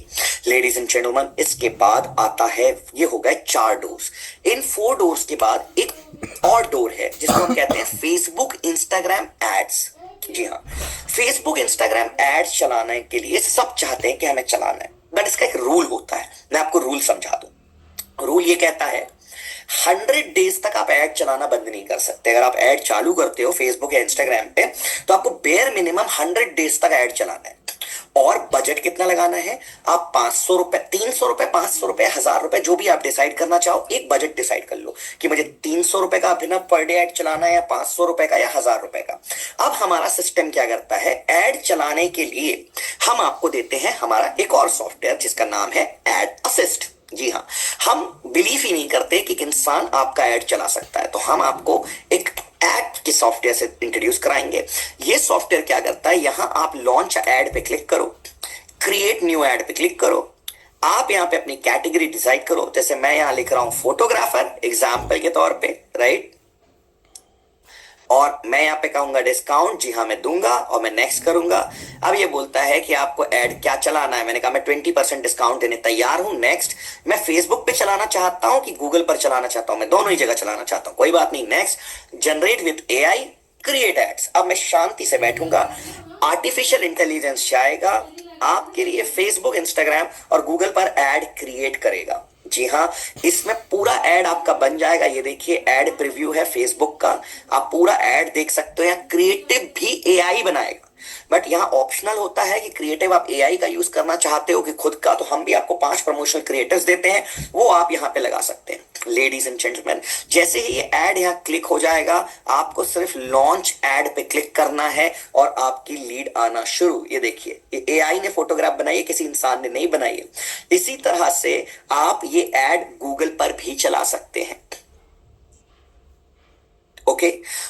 लेडीज एंड जेंटलमैन, इसके बाद आता है, ये हो गए 4 डोर्स। इन 4 डोर्स के बाद एक और डोर है जिसको हम कहते हैं फेसबुक इंस्टाग्राम एड्स। जी हाँ, फेसबुक इंस्टाग्राम एड्स चलाने के लिए सब चाहते हैं कि हमें चलाना है, बट इसका एक रूल होता है। मैं आपको रूल समझा दूं। रूल ये कहता है 100 डेज तक आप ऐड चलाना बंद नहीं कर सकते। अगर आप ऐड चालू करते हो फेसबुक या इंस्टाग्राम पे तो आपको बेयर मिनिमम 100 डेज तक ऐड चलाना है। और बजट कितना लगाना है, आप 500 रुपए, 300 रुपए, 500 रुपए, 1000 रुपए, जो भी आप डिसाइड करना चाहो, एक बजट डिसाइड कर लो कि मुझे 300 रुपए का अभिनव पर डे ऐड चलाना है, या 500 रुपए का, या 1000 रुपए का। अब हमारा सिस्टम क्या करता है, ऐड चलाने के लिए हम आपको देते हैं हमारा एक और सॉफ्टवेयर जिसका नाम है एड असिस्ट। जी हाँ, हम बिलीव ही नहीं करते कि इंसान आपका ऐड चला सकता है, तो हम आपको एक ऐड के सॉफ्टवेयर से इंट्रोड्यूस कराएंगे। ये सॉफ्टवेयर क्या करता है, यहां आप लॉन्च ऐड पे क्लिक करो, क्रिएट न्यू ऐड पे क्लिक करो, आप यहां पे अपनी कैटेगरी डिसाइड करो। जैसे मैं यहां लिख रहा हूं फोटोग्राफर एग्जाम्पल के तौर पे, राइट, और मैं यहाँ पे कहूंगा डिस्काउंट, जी हाँ मैं दूंगा, और मैं नेक्स्ट करूंगा। अब ये बोलता है कि आपको ऐड क्या चलाना है, मैंने कहा मैं 20% डिस्काउंट देने तैयार हूं, नेक्स्ट। मैं फेसबुक पे चलाना चाहता हूं कि गूगल पर चलाना चाहता हूं, मैं दोनों ही जगह चलाना चाहता हूं, कोई बात नहीं, next. Generate with AI, create ads. अब मैं शांति से बैठूंगा, आर्टिफिशियल इंटेलिजेंस जाएगा आपके लिए फेसबुक, इंस्टाग्राम और गूगल पर ऐड क्रिएट करेगा। जी हाँ, इसमें पूरा ऐड आपका बन जाएगा। ये देखिए ऐड प्रीव्यू है फेसबुक का, आप पूरा ऐड देख सकते हो। यहाँ क्रिएटिव भी एआई बनाएगा, बट यहाँ ऑप्शनल होता है कि क्रिएटिव आप एआई का यूज करना चाहते हो कि खुद का, तो हम भी आपको 5 प्रमोशनल क्रिएटर्स देते हैं, वो आप यहाँ पे लगा सकते हैं। लेडीज एंड जेंटलमैन, जैसे ही ये ऐड यहाँ क्लिक हो जाएगा, आपको सिर्फ लॉन्च ऐड पे क्लिक करना है और आपकी लीड आना शुरू। ये देखिए, ये एआई ने फोटोग्राफ बनाई है, किसी इंसान ने नहीं बनाई है। इसी तरह से आप ये ऐड गूगल पर भी चला सकते हैं। ओके,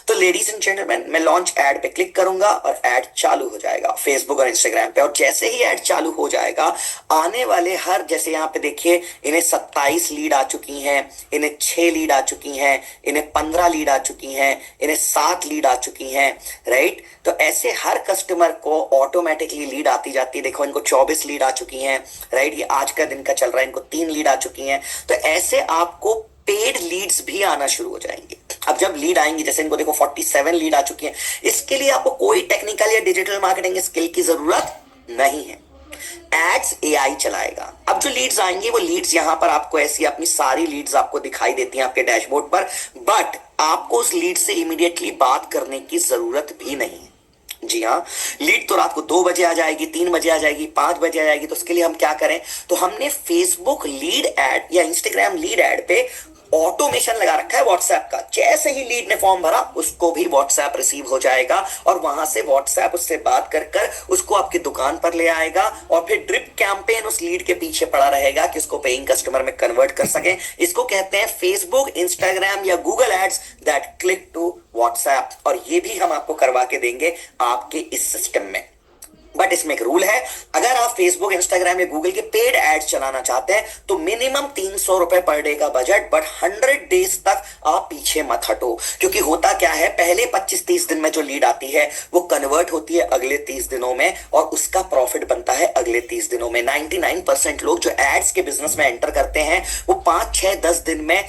तो लेडीज एंड जेंटलमैन, मैं लॉन्च ऐड पे क्लिक करूंगा और ऐड चालू हो जाएगा फेसबुक और इंस्टाग्राम पे। और जैसे ही ऐड चालू हो जाएगा, आने वाले हर, जैसे यहाँ पे देखिए, इन्हें 27 लीड आ चुकी हैं, इन्हें 6 लीड आ चुकी हैं, इन्हें 15 लीड आ चुकी हैं, इन्हें 7 लीड आ चुकी हैं, राइट। तो ऐसे हर कस्टमर को ऑटोमेटिकली लीड आती जाती है। देखो इनको 24 लीड आ चुकी हैं, राइट, ये आज का दिन का चल रहा है, इनको 3 लीड आ चुकी हैं। तो ऐसे आपको पेड लीड्स भी आना शुरू हो जाएंगे। अब जब लीड आएंगी, जैसे इनको देखो 47 लीड आ चुकी है, इसके लिए आपको कोई टेक्निकल या डिजिटल मार्केटिंग स्किल की जरूरत नहीं है, एड्स एआई चलाएगा। अब जो लीड्स आएंगी, वो लीड्स यहां पर आपको ऐसी अपनी सारी लीड्स आपको दिखाई देती हैं आपके डैशबोर्ड पर, बट आपको उस लीड से इमीडिएटली बात करने की जरूरत भी नहीं है। जी हाँ, लीड तो रात को 2 बजे आ जाएगी, 3 बजे आ जाएगी, 5 बजे आ जाएगी। तो उसके लिए हम क्या करें, तो हमने फेसबुक लीड एड या इंस्टाग्राम लीड एड पे ऑटोमेशन लगा रखा है व्हाट्सएप का। जैसे ही लीड ने फॉर्म भरा उसको भी व्हाट्सएप रिसीव हो जाएगा और वहां से व्हाट्सएप उससे बात कर कर उसको आपकी दुकान पर ले आएगा और फिर ड्रिप कैंपेन उस लीड के पीछे पड़ा रहेगा कि उसको पेइंग कस्टमर में कन्वर्ट कर सके। इसको कहते हैं फेसबुक, इंस्टाग्राम या Google ads that click to WhatsApp, और ये भी हम आपको करवा के देंगे आपके इस सिस्टम में। बट इसमें एक रूल है, अगर आप फेसबुक, इंस्टाग्राम या गूगल के पेड एड्स चलाना चाहते हैं तो मिनिमम 300 रुपए पर डे का बजट, बट 100 डेज तक आप पीछे मत हटो। क्योंकि होता क्या है, पहले 25-30 दिन में जो लीड आती है वो कन्वर्ट होती है अगले 30 दिनों में और उसका प्रॉफिट बनता है अगले 30 दिनों में। 99% लोग जो एड्स के बिजनेस में एंटर करते हैं वो 5, 6, 10 दिन में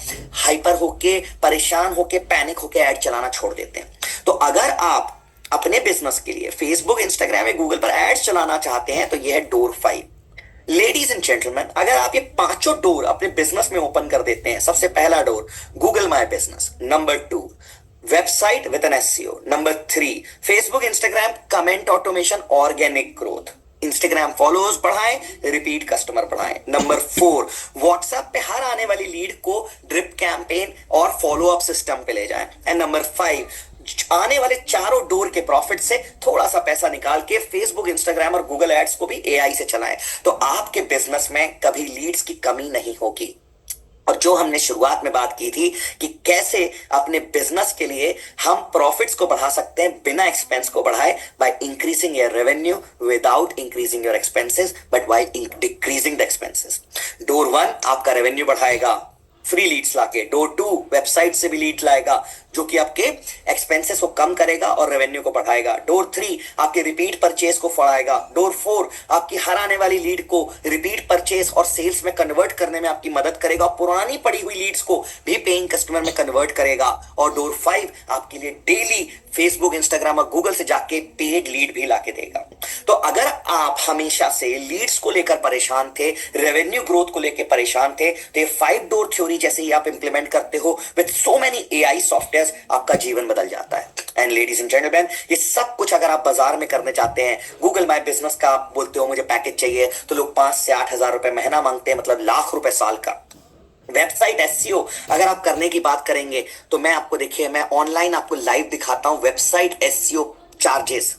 हाइपर होके, परेशान होके, पैनिक होके एड चलाना छोड़ देते हैं। तो अगर आप अपने बिजनेस के लिए फेसबुक, इंस्टाग्राम या गूगल पर एड्स चलाना चाहते हैं तो यह है डोर 5। लेडीज एंड जेंटलमैन, अगर आप ये 5 डोर अपने बिजनेस में ओपन कर देते हैं, सबसे पहला door Google my business, number 2 website with an SEO, number 3 Facebook, Instagram comment automation, organic growth, Instagram followers बढ़ाएं, रिपीट कस्टमर बढ़ाएं, नंबर 4 व्हाट्सएप पे हर आने वाली लीड को ड्रिप कैंपेन और फॉलो अप सिस्टम पे ले जाएं, एंड नंबर 5 आने वाले चारों डोर के प्रॉफिट से थोड़ा सा पैसा निकाल के फेसबुक, इंस्टाग्राम और गूगल एड्स को भी एआई से चलाएं। तो आपके बिजनेस में कभी लीड्स की कमी नहीं होगी। और जो हमने शुरुआत में बात की थी कि कैसे अपने बिजनेस के लिए हम प्रॉफिट्स को बढ़ा सकते हैं बिना एक्सपेंस को बढ़ाए, by increasing your revenue without increasing your expenses but by decreasing the expenses. Door 1 आपका रेवेन्यू बढ़ाएगा फ्री लीड्स लाके, डोर 2 वेबसाइट से भी लीड लाएगा जो कि आपके एक्सपेंसेस को कम करेगा और रेवेन्यू को बढ़ाएगा, डोर 3 आपके रिपीट परचेज को बढ़ाएगा, डोर 4 आपकी हर आने वाली लीड को रिपीट परचेज और सेल्स में कन्वर्ट करने में आपकी मदद करेगा, पुरानी पड़ी हुई लीड्स को भी पेइंग कस्टमर में कन्वर्ट करेगा, और डोर 5 आपके लिए डेली फेसबुक, इंस्टाग्राम और गूगल से जाके पेड लीड भी लाके देगा। तो अगर आप हमेशा से लीड्स को लेकर परेशान थे, रेवेन्यू ग्रोथ को लेकर परेशान थे, तो ये 5 डोर थ्योरी जैसे ही आप इंप्लीमेंट करते हो with so many AI software, आपका जीवन बदल जाता है। एंड लेडीज एंड जेंटलमैन, ये सब कुछ अगर आप बाजार में करने चाहते हैं, गूगल माय बिजनेस का आप बोलते हो मुझे पैकेज चाहिए, तो लोग 5 से 8 हजार रुपए महीना मांगते हैं, मतलब लाख रुपए साल का। वेबसाइट एसईओ अगर आप करने की बात करेंगे तो मैं आपको, देखिए मैं ऑनलाइन आपको लाइव दिखाता हूं website SEO charges,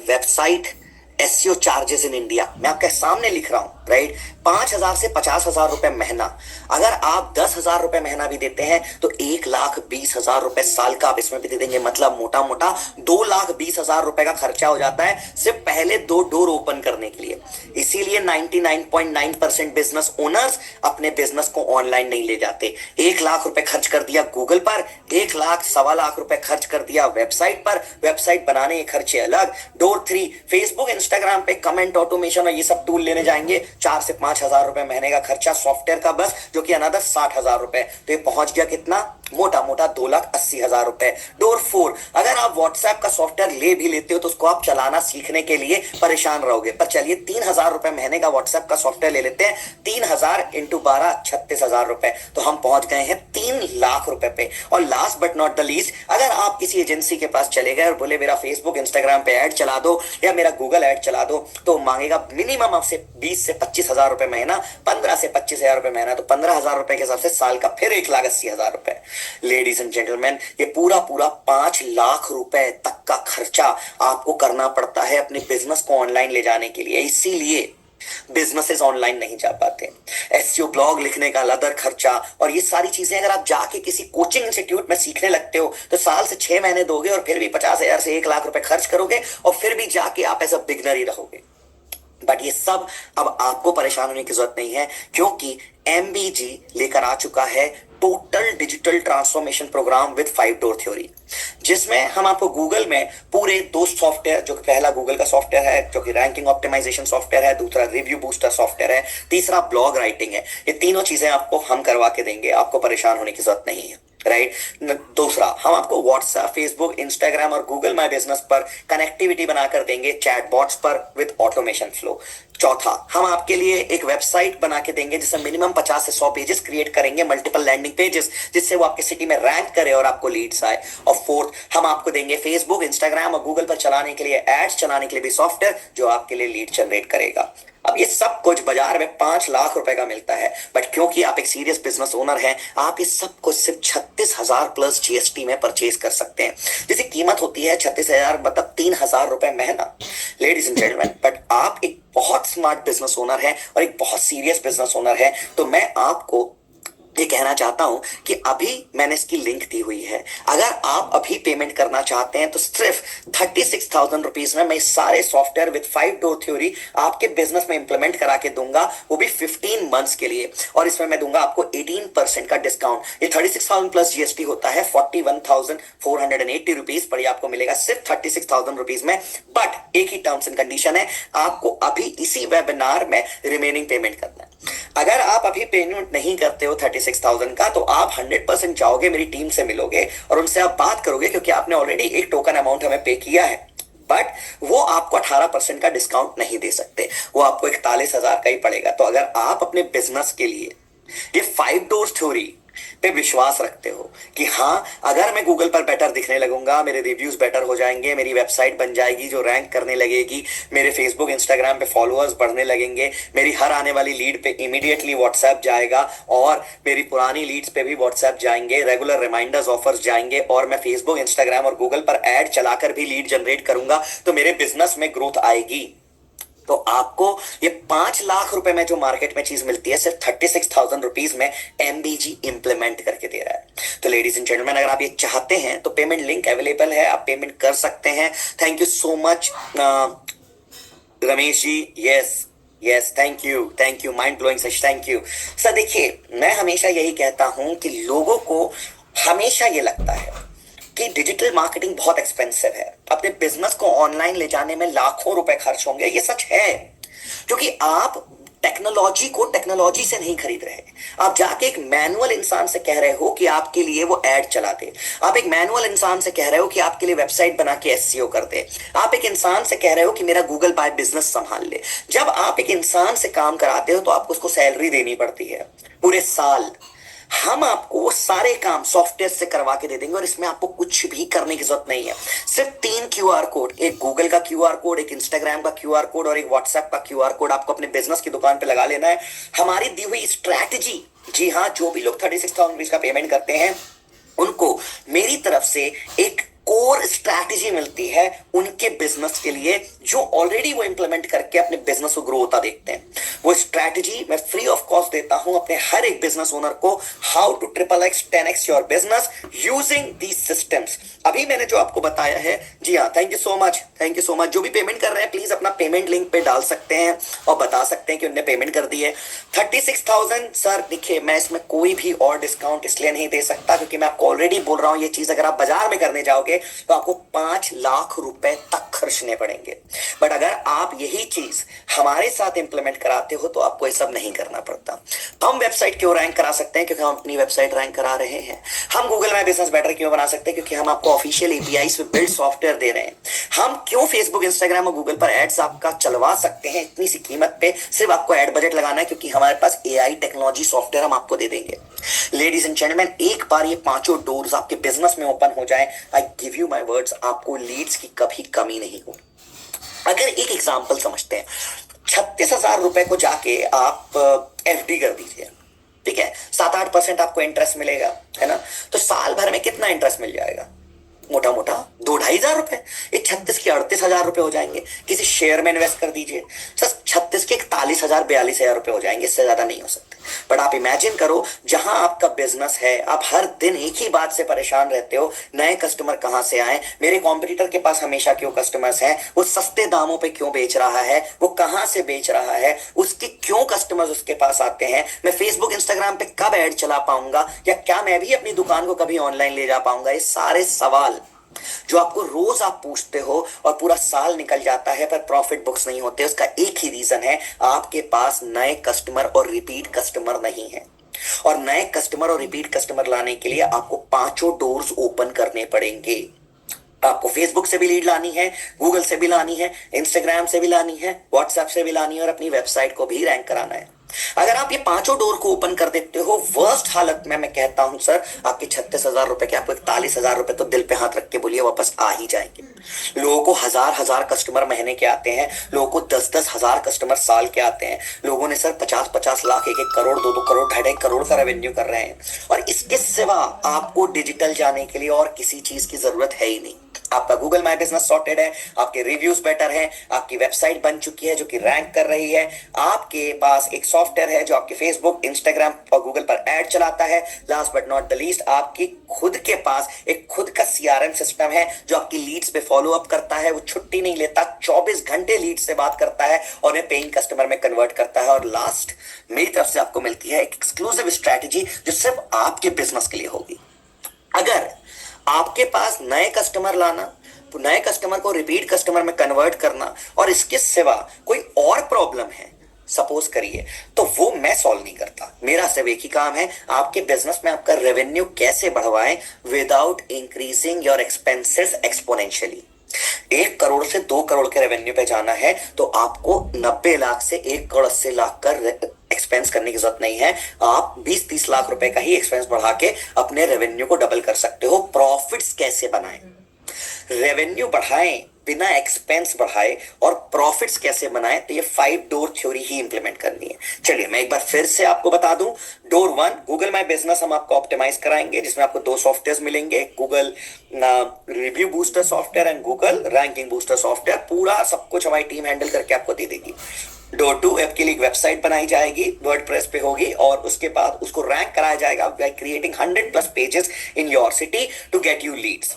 website SEO charges in India, मैं आपके सामने लिख रहा हूं, राइट। 5,000 से 50,000 रुपए महीना। अगर आप 10,000 रुपए महीना भी देते हैं तो 1,20,000 रुपए साल का आप इसमें भी दे देंगे, मतलब मोटा मोटा 2,20,000 रुपए का खर्चा हो जाता है सिर्फ पहले 2 डोर ओपन करने के लिए। इसीलिए 99.9% बिजनेस ओनर्स अपने बिजनेस को ऑनलाइन नहीं ले जाते। 1 लाख रुपए खर्च कर दिया गूगल पर, 1 लाख, 1.25 लाख रुपए खर्च कर दिया वेबसाइट पर, वेबसाइट बनाने के खर्चे अलग। डोर 3 फेसबुक, इंस्टाग्राम पे कमेंट ऑटोमेशन और ये सब टूल लेने जाएंगे, 4 से 5,000 रुपए महीने का खर्चा सॉफ्टवेयर का बस, जो कि अनदर 60,000 रुपए। तो ये पहुंच गया कितना, मोटा मोटा 2,80,000 रुपए। डोर 4 अगर आप व्हाट्सएप का सॉफ्टवेयर ले भी लेते हो तो उसको आप चलाना सीखने के लिए परेशान रहोगे, पर चलिए 3,000 रुपए महीने का व्हाट्सएप का सॉफ्टवेयर ले लेते हैं, 3,000 इंटू 12 36,000 रुपए, तो हम पहुंच गए हैं 3 लाख रुपए पे। और last but not the least, अगर आप किसी एजेंसी के पास चले गए और बोले मेरा फेसबुक, इंस्टाग्राम पे ऐड चला दो या मेरा गूगल ऐड चला दो, तो मांगेगा मिनिमम आपसे 20 से 25,000 रुपए महीना, 15 से 25,000 रुपए महीना, तो 15,000 रुपए के हिसाब से साल का फिर 1,80,000 रुपए। लेडीज एंड जेंटलमैन, ये पूरा 5 लाख रुपए तक का खर्चा आपको करना पड़ता है अपने बिजनेस को ऑनलाइन ले जाने के लिए। इसीलिए बिजनेसेस ऑनलाइन नहीं जा पाते। एसईओ ब्लॉग लिखने का अलग खर्चा और ये सारी चीजें अगर आप जाके किसी कोचिंग इंस्टीट्यूट में सीखने लगते हो तो साल से 6 महीने दोगे और फिर भी 50,000 से 1 लाख रुपए खर्च करोगे और फिर भी जाके आप एज अ बिगनर ही रहोगे। बट ये सब अब आपको परेशान होने की जरूरत नहीं है, क्योंकि MBG लेकर आ चुका है total digital transformation program with 5 door theory, जिसमें हम आपको गूगल में पूरे 2 सॉफ्टवेयर, जो पहला गूगल का सॉफ्टवेयर है जो कि रैंकिंग ऑप्टिमाइजेशन सॉफ्टवेयर है, दूसरा रिव्यू बूस्टर सॉफ्टवेयर है, तीसरा ब्लॉग राइटिंग है, ये तीनों चीजें आपको हम करवा के देंगे, आपको परेशान होने की जरूरत नहीं है। राइट। दूसरा, हम आपको व्हाट्सएप, फेसबुक, इंस्टाग्राम और गूगल माई बिजनेस पर कनेक्टिविटी बनाकर देंगे, चैट बॉट्स पर विद ऑटोमेशन फ्लो। चौथा, हम आपके लिए एक वेबसाइट बना के देंगे जिसमें मिनिमम 50 से 100 पेजेस क्रिएट करेंगे, मल्टीपल लैंडिंग पेजेस, जिससे वो आपके सिटी में रैंक करे और आपको लीड्स आए। और फोर्थ, हम आपको देंगे फेसबुक, इंस्टाग्राम और गूगल पर चलाने के लिए, एड्स चलाने के लिए भी सॉफ्टवेयर जो आपके लिए लीड जनरेट करेगा। अब ये सब कुछ बाजार में 5 लाख रुपए का मिलता है, बट क्योंकि आप एक सीरियस बिजनेस ओनर हैं, आप इस सब कुछ सिर्फ 36,000 प्लस जीएसटी में परचेज कर सकते हैं, जिसकी कीमत होती है 36,000 मतलब 3,000 रुपए महीना। लेडीज एंड जेंटलमैन, बट आप एक बहुत स्मार्ट बिजनेस ओनर है और एक बहुत सीरियस बिजनेस ओनर है, तो मैं आपको ये कहना चाहता हूं कि अभी मैंने इसकी लिंक दी हुई है। अगर आप अभी पेमेंट करना चाहते हैं तो सिर्फ 36,000 रुपीज में मैं सारे सॉफ्टवेयर विद 5 डोर थ्योरी आपके बिजनेस में इंप्लीमेंट करा के दूंगा, वो भी 15 मंथ्स के लिए। और इसमें मैं दूंगा आपको 18% का डिस्काउंट। ये 36,000 प्लस जीएसटी होता है 41,480 रुपीज, पर ये आपको मिलेगा सिर्फ 36,000 रुपीज में। बट एक ही टर्म्स एंड कंडीशन है, आपको अभी इसी वेबिनार में रिमेनिंग पेमेंट करना है। अगर आप अभी पेमेंट नहीं करते हो 36,000 का, तो आप 100% जाओगे, मेरी टीम से मिलोगे और उनसे आप बात करोगे, क्योंकि आपने ऑलरेडी एक टोकन अमाउंट हमें पे किया है, बट वो आपको 18% का डिस्काउंट नहीं दे सकते, वो आपको 41,000 का ही पड़ेगा। तो अगर आप अपने बिजनेस के लिए ये 5 डोर थ्योरी पे विश्वास रखते हो कि हाँ, अगर मैं गूगल पर बेटर दिखने लगूंगा, मेरे रिव्यूज बेटर हो जाएंगे, मेरी वेबसाइट बन जाएगी जो रैंक करने लगेगी, मेरे फेसबुक, इंस्टाग्राम पे फॉलोअर्स बढ़ने लगेंगे, मेरी हर आने वाली लीड पे इमीडिएटली व्हाट्सएप जाएगा और मेरी पुरानी लीड्स पे भी व्हाट्सएप जाएंगे, रेगुलर रिमाइंडर्स ऑफर्स जाएंगे और मैं फेसबुक, इंस्टाग्राम और गूगल पर एड चलाकर भी लीड जनरेट करूंगा, तो मेरे बिजनेस में ग्रोथ आएगी। तो आपको ये 5 लाख रुपए में जो मार्केट में चीज मिलती है, सिर्फ 36,000 रुपीज में एमबीजी इंप्लीमेंट करके दे रहा है। तो लेडीज एंड जेंटलमैन, अगर आप ये चाहते हैं तो पेमेंट लिंक अवेलेबल है, आप पेमेंट कर सकते हैं। Thank you so much Ramesh ji. Yes, thank you, mind blowing such, thank you sir. देखिए, मैं हमेशा यही कहता हूं कि लोगों को हमेशा ये लगता है कि डिजिटल मार्केटिंग बहुत एक्सपेंसिव है, अपने बिजनेस को ऑनलाइन ले जाने में लाखों रुपए खर्च होंगे। ये सच है, क्योंकि आप टेक्नोलॉजी को टेक्नोलॉजी से नहीं खरीद रहे। आप जाके एक मैनुअल इंसान से कह रहे हो कि आपके लिए वो एड चला दे, आप एक मैनुअल इंसान से कह रहे हो कि आपके लिए वेबसाइट बना के एसईओ कर दे, आप एक इंसान से कह रहे हो कि मेरा गूगल बाय बिजनेस संभाल ले। जब आप एक इंसान से काम कराते हो तो आपको उसको सैलरी देनी पड़ती है पूरे साल। हम आपको वो सारे काम सॉफ्टवेयर से करवा के दे देंगे और इसमें आपको कुछ भी करने की जरूरत नहीं है। सिर्फ 3 क्यूआर कोड, एक गूगल का क्यूआर कोड, एक इंस्टाग्राम का क्यूआर कोड और एक व्हाट्सएप का क्यूआर कोड आपको अपने बिजनेस की दुकान पे लगा लेना है। हमारी दी हुई स्ट्रैटेजी, जी हाँ, जो भी लोग 36,000 रुपीज का पेमेंट करते हैं उनको मेरी तरफ से एक कोर स्ट्रैटेजी मिलती है उनके बिजनेस के लिए, जो ऑलरेडी वो इंप्लीमेंट करके अपने बिजनेस को ग्रो होता देखते हैं। वो स्ट्रैटेजी मैं फ्री ऑफ कॉस्ट देता हूं अपने हर एक बिजनेस ओनर को, how to XXX 10x your business using these systems. अभी मैंने जो आपको बताया है, जी हाँ, थैंक यू सो मच। जो भी पेमेंट कर रहे हैं प्लीज अपना पेमेंट लिंक पे डाल सकते हैं और बता सकते हैं कि उन्होंने पेमेंट कर दी है। 36,000 सर, देखिए मैं इसमें कोई भी और डिस्काउंट इसलिए नहीं दे सकता क्योंकि मैं आपको ऑलरेडी बोल रहा हूं, ये चीज अगर आप बाजार में करने जाओगे तो आपको 5 लाख रुपए तक खर्चने पड़ेंगे। बट अगर आप यही चीज हमारे साथ इंप्लीमेंट कराते हो तो आपको ये सब नहीं करना पड़ता। हम वेबसाइट क्यों रैंक करा सकते हैं? क्योंकि हम अपनी वेबसाइट रैंक करा रहे हैं। हम गूगल माय बिजनेस बेटर क्यों बना सकते हैं? क्योंकि हम आपको ऑफिशियल एपीआईज पे बिल्ड सॉफ्टवेयर दे रहे हैं। हम क्यों फेसबुक, इंस्टाग्राम और गूगल पर एड्स आपका चलवा सकते हैं इतनी सी कीमत पे? सिर्फ आपको एड बजट लगाना है, क्योंकि हमारे पास एआई टेक्नोलॉजी सॉफ्टवेयर हम आपको दे देंगे। लेडीज एंड जेंटलमैन, एक बार ये 5 डोर्स आपके बिजनेस में ओपन हो जाए, I give you my words, आपको लीड्स की कभी कमी नहीं होगी। अगर एक एग्जांपल समझते हैं, 36,000 रुपए को जाके आप एफडी कर दीजिए, ठीक है, 7-8% आपको इंटरेस्ट मिलेगा, है ना? तो साल भर में कितना इंटरेस्ट मिल जाएगा? मोटा मोटा 2-2,500 रुपए। ये 36 के 38,000 रुपए हो जाएंगे। किसी शेयर में इन्वेस्ट कर दीजिए, सर 36 के 41,000-42,000 रुपए हो जाएंगे, इससे ज्यादा नहीं हो सकते। बट आप इमेजिन करो, जहां आपका बिजनेस है, आप हर दिन एक ही बात से परेशान रहते हो, नए कस्टमर कहां से आए, मेरे कॉम्पिटिटर के पास हमेशा क्यों कस्टमर्स हैं, वो सस्ते दामों पे क्यों बेच रहा है, वो कहां से बेच रहा है, उसके क्यों कस्टमर्स उसके पास आते हैं, मैं फेसबुक, इंस्टाग्राम पे कब ऐड चला पाऊंगा, या क्या मैं भी अपनी दुकान को कभी ऑनलाइन ले जा पाऊंगा? ये सारे सवाल जो आपको रोज आप पूछते हो और पूरा साल निकल जाता है पर प्रॉफिट बुक्स नहीं होते, उसका एक ही रीजन है, आपके पास नए कस्टमर और रिपीट कस्टमर नहीं है। और नए कस्टमर और रिपीट कस्टमर लाने के लिए आपको 5 डोर्स ओपन करने पड़ेंगे। आपको फेसबुक से भी लीड लानी है, गूगल से भी लानी है, इंस्टाग्राम से भी लानी है, व्हाट्सएप से भी लानी है और अपनी वेबसाइट को भी रैंक कराना है। अगर आप ये 5 डोर को ओपन कर देते हो, वर्स्ट हालत में मैं कहता हूं सर, आपके 36,000 रुपए के आपको 41,000 रुपए तो दिल पे हाथ रख के बोलिए वापस आ ही जाएंगे। लोगों को हजार कस्टमर महीने के आते हैं, लोगों को 10 हजार कस्टमर साल के आते हैं। लोगों ने सर 50 लाख, 1 करोड़, 2 करोड़, 2.5 करोड़ का रेवेन्यू कर रहे हैं। और इसके सिवा आपको डिजिटल जाने के लिए और किसी चीज की जरूरत है ही नहीं। आपका गूगल माई बिजनेस सॉर्टेड है, आपके रिव्यूज बेटर हैं, आपकी वेबसाइट बन चुकी है जो कि रैंक कर रही है, आपके पास एक सॉफ्टवेयर है जो आपके फेसबुक, इंस्टाग्राम और गूगल पर ऐड चलाता है। Last but not the least, आपकी खुद के पास एक खुद का सीआरएम सिस्टम है जो आपकी लीड्स पे फॉलो अप करता है। वो छुट्टी नहीं लेता, 24 घंटे लीड से बात करता है और उन्हें पेइंग कस्टमर में कन्वर्ट करता है। और लास्ट, मेरी तरफ से आपको मिलती है एक एक्सक्लूसिव स्ट्रैटेजी जो सिर्फ आपके बिजनेस के लिए होगी। अगर आपके पास नए कस्टमर लाना, तो नए कस्टमर को रिपीट कस्टमर में कन्वर्ट करना और इसके सिवा कोई और प्रॉब्लम है सपोज करिए, तो वो मैं सॉल्व नहीं करता। मेरा सिर्फ एक ही काम है, आपके बिजनेस में आपका रेवेन्यू कैसे बढ़वाएं without increasing your expenses exponentially. 1 crore से 2 करोड़ के रेवेन्यू पे जाना है तो आपको 90 लाख से 1 करोड़ 80 लाख का एक्सपेंस करने की जरूरत नहीं है। आप 20-30 लाख रुपए का ही एक्सपेंस बढ़ा के अपने रेवेन्यू को डबल कर सकते हो। प्रॉफिट्स कैसे बनाएं, रेवेन्यू बढ़ाएं बिना एक्सपेंस बढ़ाए, और प्रॉफिट्स कैसे बनाएं, तो ये 5 डोर थ्योरी ही इंप्लीमेंट करनी है। चलिए मैं एक बार फिर से आपको बता दूं। डोर 1, गूगल माई बिजनेस हम आपको ऑप्टिमाइज कराएंगे, जिसमें आपको 2 सॉफ्टवेयर मिलेंगे, Google review booster software and Google ranking booster software. पूरा सब कुछ हमारी टीम हैंडल करके आपको दे देगी। डोर 2, ऐप के लिए एक वेबसाइट बनाई जाएगी, वर्डप्रेस पे होगी, और उसके बाद उसको रैंक कराया जाएगा by creating 100+ pages in your city to get you leads.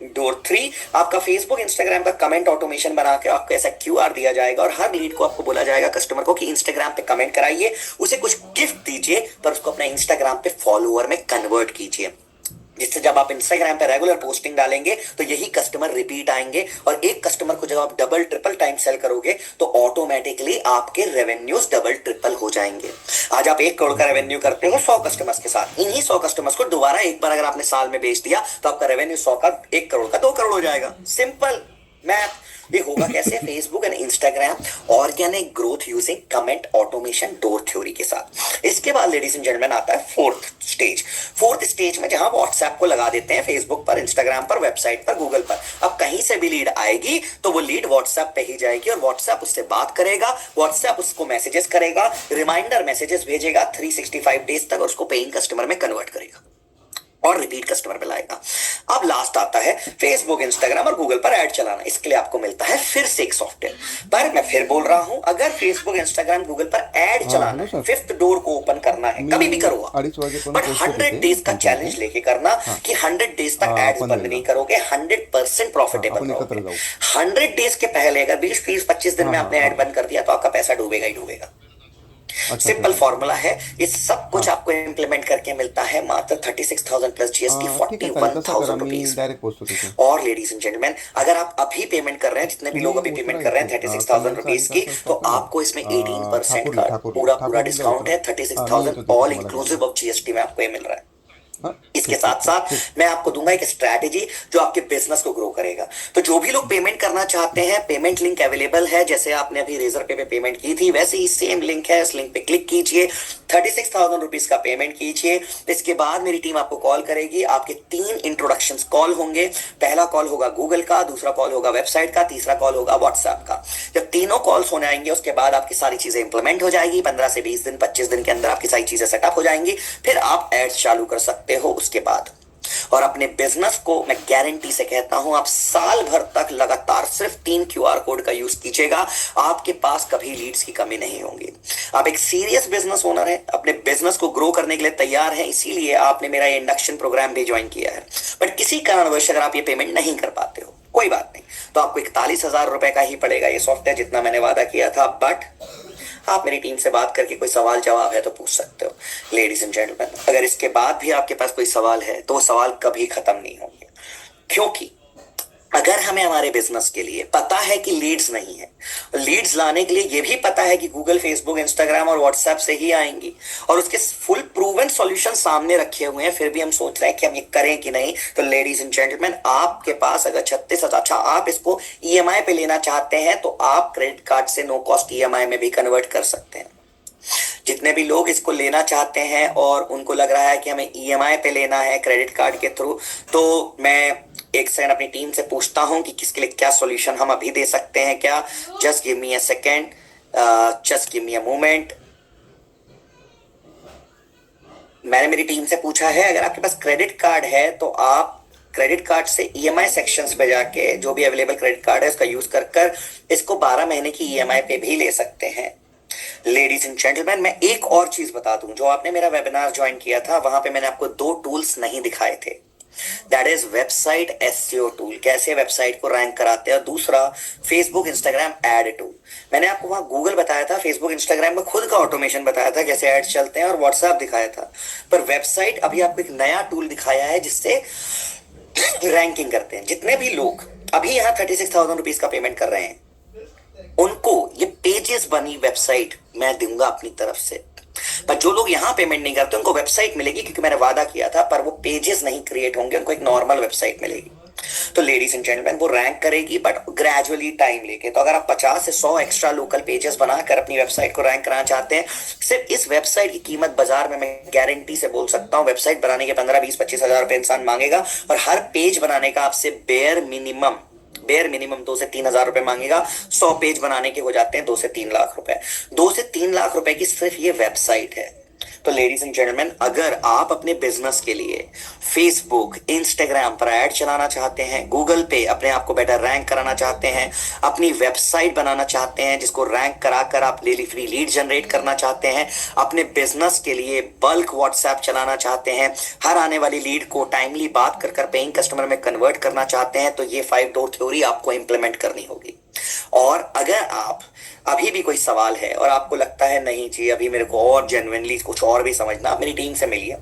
Door 3, आपका फेसबुक, इंस्टाग्राम का कमेंट ऑटोमेशन बना के आपको ऐसा क्यूआर दिया जाएगा और हर लीड को आपको बोला जाएगा कस्टमर को कि इंस्टाग्राम पे कमेंट कराइए, उसे कुछ गिफ्ट दीजिए, पर उसको अपने इंस्टाग्राम पे फॉलोअर में कन्वर्ट कीजिए, जिससे जब आप इंस्टाग्राम पे रेगुलर पोस्टिंग डालेंगे तो यही कस्टमर रिपीट आएंगे। और एक कस्टमर को जब आप डबल ट्रिपल टाइम सेल करोगे तो ऑटोमेटिकली आपके रेवेन्यूज डबल ट्रिपल हो जाएंगे। आज आप 1 करोड़ का रेवेन्यू करते हो 100 कस्टमर्स के साथ, इन्हीं 100 कस्टमर्स को दोबारा एक बार अगर आपने साल में बेच दिया तो आपका रेवेन्यू 100 का 1 करोड़ का 2 करोड़ हो जाएगा। Simple math. ये होगा कैसे? Facebook and Instagram organic growth using comment automation door theory के साथ। इसके बाद लेडीज एंड जेंटलमैन आता है फोर्थ स्टेज में, जहां व्हाट्सएप को लगा देते हैं फेसबुक पर, इंस्टाग्राम पर, वेबसाइट पर, गूगल पर। अब कहीं से भी लीड आएगी तो वो लीड व्हाट्सएप पे ही जाएगी और व्हाट्सएप उससे बात करेगा, व्हाट्सएप उसको मैसेजेस करेगा, रिमाइंडर मैसेजेस भेजेगा 365 डेज तक, और उसको पेइंग कस्टमर में कन्वर्ट करेगा और रिपीट कस्टमर पे लाएगा। अब लास्ट आता है फेसबुक, इंस्टाग्राम और गूगल पर ऐड चलाना। इसके लिए आपको मिलता है फिर से एक सॉफ्टवेयर। पर मैं फिर बोल रहा हूं, अगर फेसबुक, इंस्टाग्राम, गूगल पर ऐड चलाना है, 5th डोर को ओपन करना है, कभी भी करो आप, बट 100 डेज का चैलेंज लेके करना कि 100 डेज तक एड्स बंद नहीं करोगे, 100% प्रॉफिटेबल रहोगे। 100 डेज के पहले अगर 20, 30, 25 दिन में आपने ऐड बंद कर दिया तो आपका पैसा डूबेगा ही डूबेगा। सिंपल फॉर्मूला है। ये सब कुछ आपको इंप्लीमेंट करके मिलता है मात्र 36,000 प्लस जीएसटी 41,000 रुपीज। और लेडीज एंड जेंटलमैन, अगर आप अभी पेमेंट कर रहे हैं, जितने भी लोग अभी पेमेंट कर रहे हैं 36,000 रुपीज की, तो आपको इसमें 18% का पूरा डिस्काउंट है। 36,000 ऑल इंक्लूसिव ऑफ जीएसटी में आपको ये मिल रहा है। इसके साथ साथ मैं आपको दूंगा एक स्ट्रैटेजी जो आपके बिजनेस को ग्रो करेगा। तो जो भी लोग पेमेंट करना चाहते हैं, पेमेंट लिंक अवेलेबल है। जैसे आपने अभी रेजर पे पेमेंट की थी, वैसे ही सेम लिंक है, उस लिंक पे क्लिक कीजिए, 36,000 रुपीज का पेमेंट कीजिए। इसके बाद मेरी टीम आपको कॉल करेगी। आपके 3 इंट्रोडक्शन कॉल होंगे। पहला कॉल होगा गूगल का, दूसरा कॉल होगा वेबसाइट का, तीसरा कॉल होगा व्हाट्सएप का। जब तीनों कॉल्स होने आएंगे उसके बाद आपकी सारी चीजें इंप्लीमेंट हो जाएगी। 15 से 20 दिन, 25 दिन के अंदर आपकी सारी चीजें सेटअप हो जाएंगी। फिर आप एड्स चालू कर सकते हो उसके बाद। और अपने बिजनेस को मैं गारंटी से कहता हूं, आप साल भर तक लगातार सिर्फ 3 QR कोड का यूज कीजिएगा, आपके पास कभी लीड्स की कमी नहीं होगी। आप एक सीरियस बिजनेस ओनर हैं, अपने बिजनेस को ग्रो करने के लिए तैयार हैं, इसीलिए आपने मेरा ये इंडक्शन प्रोग्राम भी ज्वाइन किया है। बट किसी कारणवश अगर आप ये पेमेंट नहीं कर पाते हो, कोई बात नहीं, तो आपको 41,000 रुपए का ही पड़ेगा ये सॉफ्टवेयर, जितना मैंने वादा किया था। बट आप मेरी टीम से बात करके कोई सवाल जवाब है तो पूछ सकते हो। लेडीज एंड जेंटलमैन, अगर इसके बाद भी आपके पास कोई सवाल है तो वो सवाल कभी खत्म नहीं होंगे, क्योंकि अगर हमें हमारे बिजनेस के लिए पता है कि लीड्स नहीं है, लीड्स लाने के लिए ये भी पता है कि गूगल, फेसबुक, इंस्टाग्राम और व्हाट्सएप से ही आएंगी और उसके फुल प्रूवन सॉल्यूशन सामने रखे हुए हैं, फिर भी हम सोच रहे हैं कि हम ये करें कि नहीं, तो लेडीज एंड जेंटलमैन, आपके पास अगर 36,000, अच्छा आप इसको ईएमआई पे लेना चाहते हैं तो आप क्रेडिट कार्ड से नो कॉस्ट ईएमआई में भी कन्वर्ट कर सकते हैं। जितने भी लोग इसको लेना चाहते हैं और उनको लग रहा है कि हमें ईएमआई पे लेना है क्रेडिट कार्ड के थ्रू, तो मैं एक सेकंड अपनी टीम से पूछता हूं कि किसके लिए क्या सॉल्यूशन हम अभी दे सकते हैं क्या। Just give me a second, just give me a moment. मैंने मेरी टीम से पूछा है, अगर आपके पास क्रेडिट कार्ड है तो आप क्रेडिट कार्ड से ईएमआई सेक्शंस पे जाके जो भी अवेलेबल क्रेडिट कार्ड है उसका यूज कर इसको 12 महीने की ईएमआई पे भी ले सकते हैं। लेडीज एंड जेंटलमैन, मैं एक और चीज बता दूं, जो आपने मेरा वेबिनार ज्वाइन किया था वहां पे मैंने आपको 2 टूल्स नहीं दिखाए थे। That is website SEO tool, कैसे वेबसाइट को रैंक कराते हैं, और दूसरा फेसबुक इंस्टाग्राम एड टूल। मैंने आपको वहां गूगल बताया था, फेसबुक इंस्टाग्राम में खुद का ऑटोमेशन बताया था कैसे एड्स चलते हैं, और व्हाट्सएप दिखाया था, पर वेबसाइट अभी आपको एक नया टूल दिखाया है जिससे रैंकिंग करते हैं। जितने भी लोग अभी यहाँ 36,000 रुपीज का पेमेंट कर रहे हैं उनको ये पेजेस बनी वेबसाइट मैं दूंगा अपनी तरफ से, पर जो लोग यहाँ पेमेंट नहीं करते उनको वेबसाइट मिलेगी, क्योंकि मैंने वादा किया था, पर वो पेजेस नहीं क्रिएट होंगे, उनको एक नॉर्मल वेबसाइट मिलेगी। तो लेडीज एंड जेंटलमैन, वो रैंक करेगी बट ग्रेजुअली टाइम लेके। तो अगर आप 50 से 100 एक्स्ट्रा लोकल पेजेस बनाकर अपनी वेबसाइट को रैंक कराना चाहते हैं, सिर्फ इस वेबसाइट की कीमत बाजार में मैं गारंटी से बोल सकता हूं, वेबसाइट बनाने के 15, 20, 25 हजार रुपए इंसान मांगेगा, और हर पेज बनाने का आपसे बेयर मिनिमम 2 से 3 हजार रुपए मांगेगा। 100 पेज बनाने के हो जाते हैं 2 से 3 लाख रुपए। 2 से 3 लाख रुपए की सिर्फ ये वेबसाइट है। तो लेडीज एंड जेंटलमैन, अगर आप अपने बिजनेस के लिए फेसबुक, इंस्टाग्राम पर ऐड चलाना चाहते हैं, गूगल पे अपने आप को बेटर रैंक कराना चाहते हैं, अपनी वेबसाइट बनाना चाहते हैं जिसको रैंक कराकर आप डेली फ्री लीड जनरेट करना चाहते हैं, अपने बिजनेस के लिए बल्क व्हाट्सएप चलाना चाहते हैं, हर आने वाली लीड को टाइमली बात कर पेइंग कस्टमर में कन्वर्ट करना चाहते हैं, तो ये 5 डोर थ्योरी आपको इंप्लीमेंट करनी होगी। और अगर आप अभी भी कोई सवाल है और आपको लगता है नहीं जी अभी मेरे को और जेन्युइनली कुछ और भी समझना, मेरी टीम से मिलिए।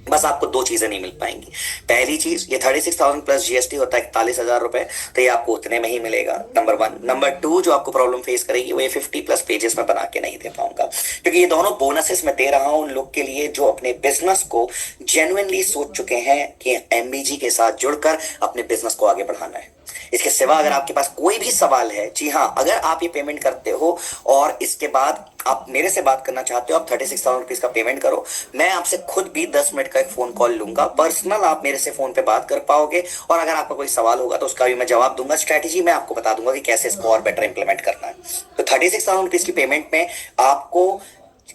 बस आपको 2 चीजें नहीं मिल पाएंगी। पहली चीज, ये 36,000 प्लस जीएसटी होता है 41,000 रुपए, तो ये आपको उतने में ही मिलेगा, नंबर 1। नंबर 2, जो आपको प्रॉब्लम फेस करेगी वो ये 50 प्लस पेजेस में बना के नहीं दे पाऊंगा, क्योंकि ये दोनों बोनसेस मैं दे रहा हूं उन लोग के लिए जो अपने बिजनेस को जेन्युइनली सोच चुके हैं कि एमबीजी के साथ जुड़कर अपने बिजनेस को आगे बढ़ाना है। इसके सिवा अगर आपके पास कोई भी सवाल है, जी हाँ, अगर आप ये पेमेंट करते हो और इसके बाद आप मेरे से बात करना चाहते हो, आप 36,000 रुपीज का पेमेंट करो, मैं आपसे खुद भी 10 मिनट का एक फोन कॉल लूंगा, पर्सनल आप मेरे से फोन पे बात कर पाओगे, और अगर आपका कोई सवाल होगा तो उसका भी मैं जवाब दूंगा, स्ट्रेटेजी मैं आपको बता दूंगा कि कैसे इसको और बेटर इंप्लीमेंट करना है। तो 36,000 रुपीज की पेमेंट में आपको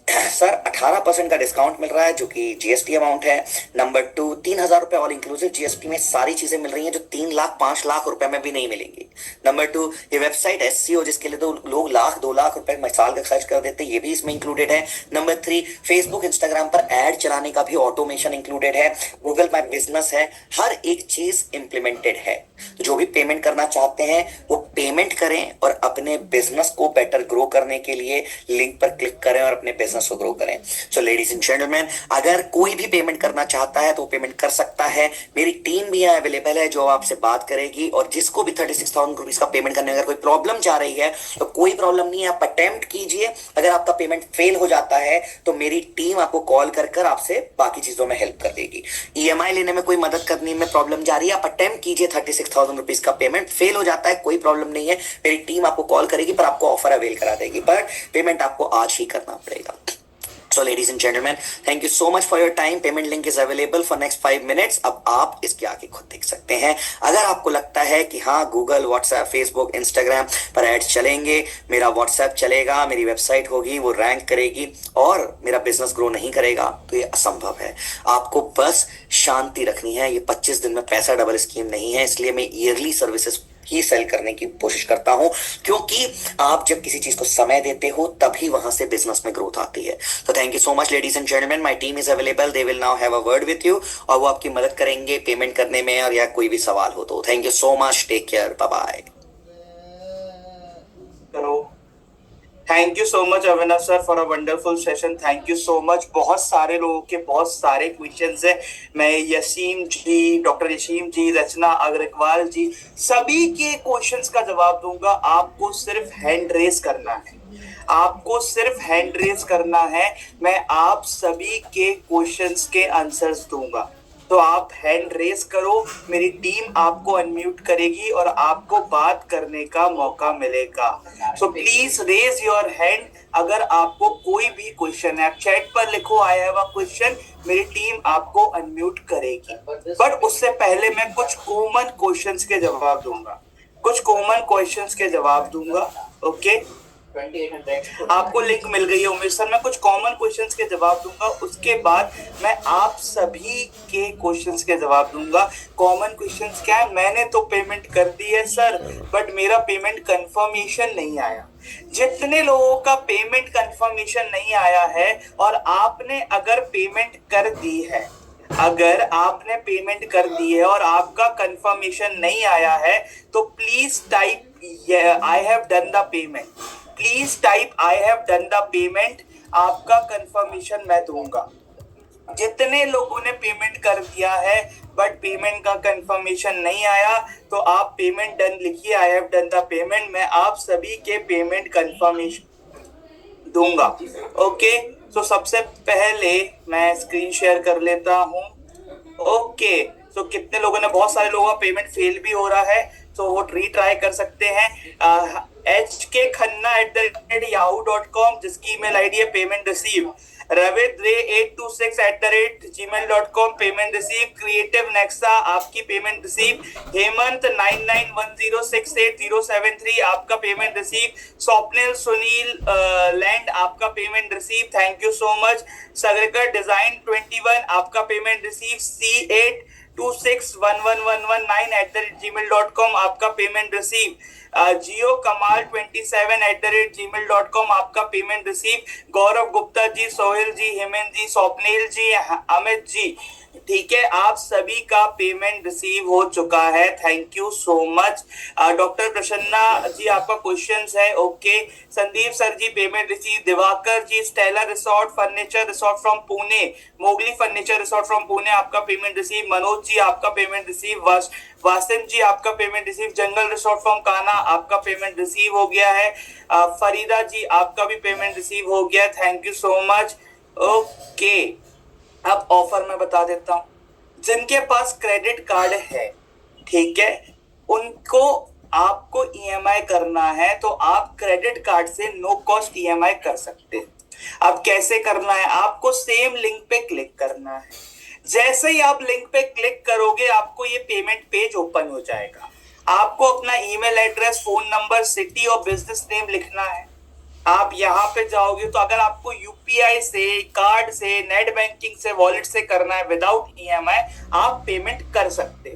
सर 18% का डिस्काउंट मिल रहा है, जो कि जीएसटी अमाउंट है। नंबर 2, 3,000 रुपए ऑल इंक्लूसिव जीएसटी में सारी चीजें मिल रही हैं जो 3 लाख 5 लाख रुपए में भी नहीं मिलेंगी। नंबर 2, ये वेबसाइट एसईओ जिसके लिए तो लोग लाख 2 लाख रुपए साल का खर्च कर देते हैं, ये भी इसमें इंक्लूडेड है। नंबर 3, फेसबुक इंस्टाग्राम पर एड चलाने का भी ऑटोमेशन इंक्लूडेड है। गूगल माय बिजनेस है, हर एक चीज इंप्लीमेंटेड है। तो जो भी पेमेंट करना चाहते हैं वो पेमेंट करें और अपने बिजनेस को बेटर ग्रो करने के लिए लिंक पर क्लिक करें और अपने बिजनेस को ग्रो करें। सो लेडीज एंड जेंटलमैन, अगर कोई भी पेमेंट करना चाहता है तो पेमेंट कर सकता है। मेरी टीम भी यहाँ अवेलेबल है जो आपसे बात करेगी, और जिसको भी 36,000 रुपीज का पेमेंट करने में अगर कोई प्रॉब्लम जा रही है तो कोई प्रॉब्लम नहीं है, आप अटेम्प्ट कीजिए। अगर आपका पेमेंट फेल हो जाता है तो मेरी टीम आपको कॉल कर आपसे बाकी चीजों में हेल्प कर देगी। ईएमआई लेने में कोई मदद करने में प्रॉब्लम जा रही है, आप अटेम्प्ट कीजिए। 36,000 रुपीज का पेमेंट फेल हो जाता है, कोई प्रॉब्लम नहीं है, मेरी टीम आपको कॉल करेगी, पर आपको ऑफर अवेल करा देगी, पर पेमेंट आपको आज ही करना पड़ेगा। So ladies and gentlemen, thank you so much for your time. Payment link is available for next 5 minutes. अब आप इसके आगे खुद देख सकते हैं। अगर आपको लगता है कि हाँ गूगल, व्हाट्सएप, फेसबुक, इंस्टाग्राम पर एड्स चलेंगे, मेरा व्हाट्सएप चलेगा, मेरी वेबसाइट होगी, वो रैंक करेगी और मेरा बिजनेस ग्रो नहीं करेगा, तो ये असंभव है। आपको बस शांति रखनी है। ये 25 दिन में पैसा डबल स्कीम नहीं है, इसलिए मैं ईयरली सर्विसेज ही सेल करने की कोशिश करता हूं, क्योंकि आप जब किसी चीज को समय देते हो तभी वहां से बिजनेस में ग्रोथ आती है। तो thank you so much ladies and gentleman, my team is available, they will now have a word with you, और वो आपकी मदद करेंगे पेमेंट करने में, और या कोई भी सवाल हो तो। Thank you so much, take care, bye bye. Hello thank you so much Avinash sir for a wonderful session. Thank you so much. बहुत सारे लोगों के बहुत सारे क्वेश्चंस हैं। मैं यसीम जी, डॉक्टर यसीम जी, रचना अग्रवाल जी, सभी के क्वेश्चंस का जवाब दूंगा। आपको सिर्फ हैंड रेस करना है, आपको सिर्फ हैंड रेस करना है। मैं आप सभी के क्वेश्चंस के आंसर्स दूंगा, तो आप हैंड रेस करो, मेरी टीम आपको अनम्यूट करेगी और आपको बात करने का मौका मिलेगा। So please raise your hand अगर आपको कोई भी क्वेश्चन है। आप चैट पर लिखो आई हैव अ क्वेश्चन, मेरी टीम आपको अनम्यूट करेगी। बट उससे पहले मैं कुछ कॉमन क्वेश्चंस के जवाब दूंगा, कुछ कॉमन क्वेश्चंस के जवाब दूंगा। ओके, आपको लिंक मिल गई है उमेश सर। मैं कुछ कॉमन क्वेश्चंस के जवाब दूंगा, उसके बाद मैं आप सभी के क्वेश्चंस के जवाब दूंगा। कॉमन क्वेश्चंस क्या है? मैंने तो पेमेंट कर दी है सर, बट मेरा पेमेंट कंफर्मेशन नहीं आया। जितने लोगों का पेमेंट कंफर्मेशन नहीं आया है और आपने अगर पेमेंट कर दी है, अगर आपने पेमेंट कर दी है और आपका कंफर्मेशन नहीं आया है, तो please type I have done the payment. Please type I have done the payment. आपका कंफर्मेशन मैं दूंगा। जितने लोगों ने पेमेंट कर दिया है बट पेमेंट का कंफर्मेशन नहीं आया, तो आप पेमेंट डन लिखिए, I have done the payment. मैं आप सभी के पेमेंट कंफर्मेशन दूंगा। ओके, तो सबसे पहले मैं स्क्रीन शेयर कर लेता हूं। ओके, तो कितने लोगों ने, बहुत सारे लोगों का पेमेंट फेल भी हो रहा है, तो वो रीट्राई कर सकते हैं। hk.khanna@yahoo.com जिसकी ईमेल आईडी है payment receive. ravidray826@gmail.com payment receive. Creative Nexa आपकी पेमेंट रिसीव। हेमंत 99106807 आपका payment receive. Swapnil Sunil land आपका payment receive, thank you so much. Sagarkar design 21 आपका पेमेंट रिसीव। C826111119@gmail.com आपका पेमेंट रिसीव। जियो कमाल 27@gmail.com आपका पेमेंट रिसीव। गौरव गुप्ता जी, सोहेल जी, हेमंत जी, स्वप्निल जी, अमित जी, ठीक है, आप सभी का पेमेंट रिसीव हो चुका है, thank you so much. Doctor Prasanna ji आपका क्वेश्चंस है, okay. Sandeep sir ji payment receive. Diwakar ji, Stella resort furniture resort from Pune, Mowgli furniture resort from Pune आपका पेमेंट रिसीव। मनोज जी आपका पेमेंट रिसीव। वासिम जी आपका payment receive. Jungle resort from काना आपका पेमेंट रिसीव हो गया है। फरीदा जी आपका भी पेमेंट रिसीव हो गया, thank you so much. Okay, अब ऑफर मैं बता देता हूं। जिनके पास क्रेडिट कार्ड है, ठीक है, उनको आपको ईएमआई करना है, तो आप क्रेडिट कार्ड से नो कॉस्ट ईएमआई कर सकते हैं। अब कैसे करना है? आपको सेम लिंक पे क्लिक करना है। जैसे ही आप लिंक पे क्लिक करोगे, आपको ये पेमेंट पेज ओपन हो जाएगा। आपको अपना email address, phone number, city और बिजनेस नेम लिखना है। आप यहाँ पे जाओगे तो अगर आपको यूपीआई से, कार्ड से, नेट बैंकिंग से, वॉलेट से करना है विदाउट ईएमआई, आप पेमेंट कर सकते हैं।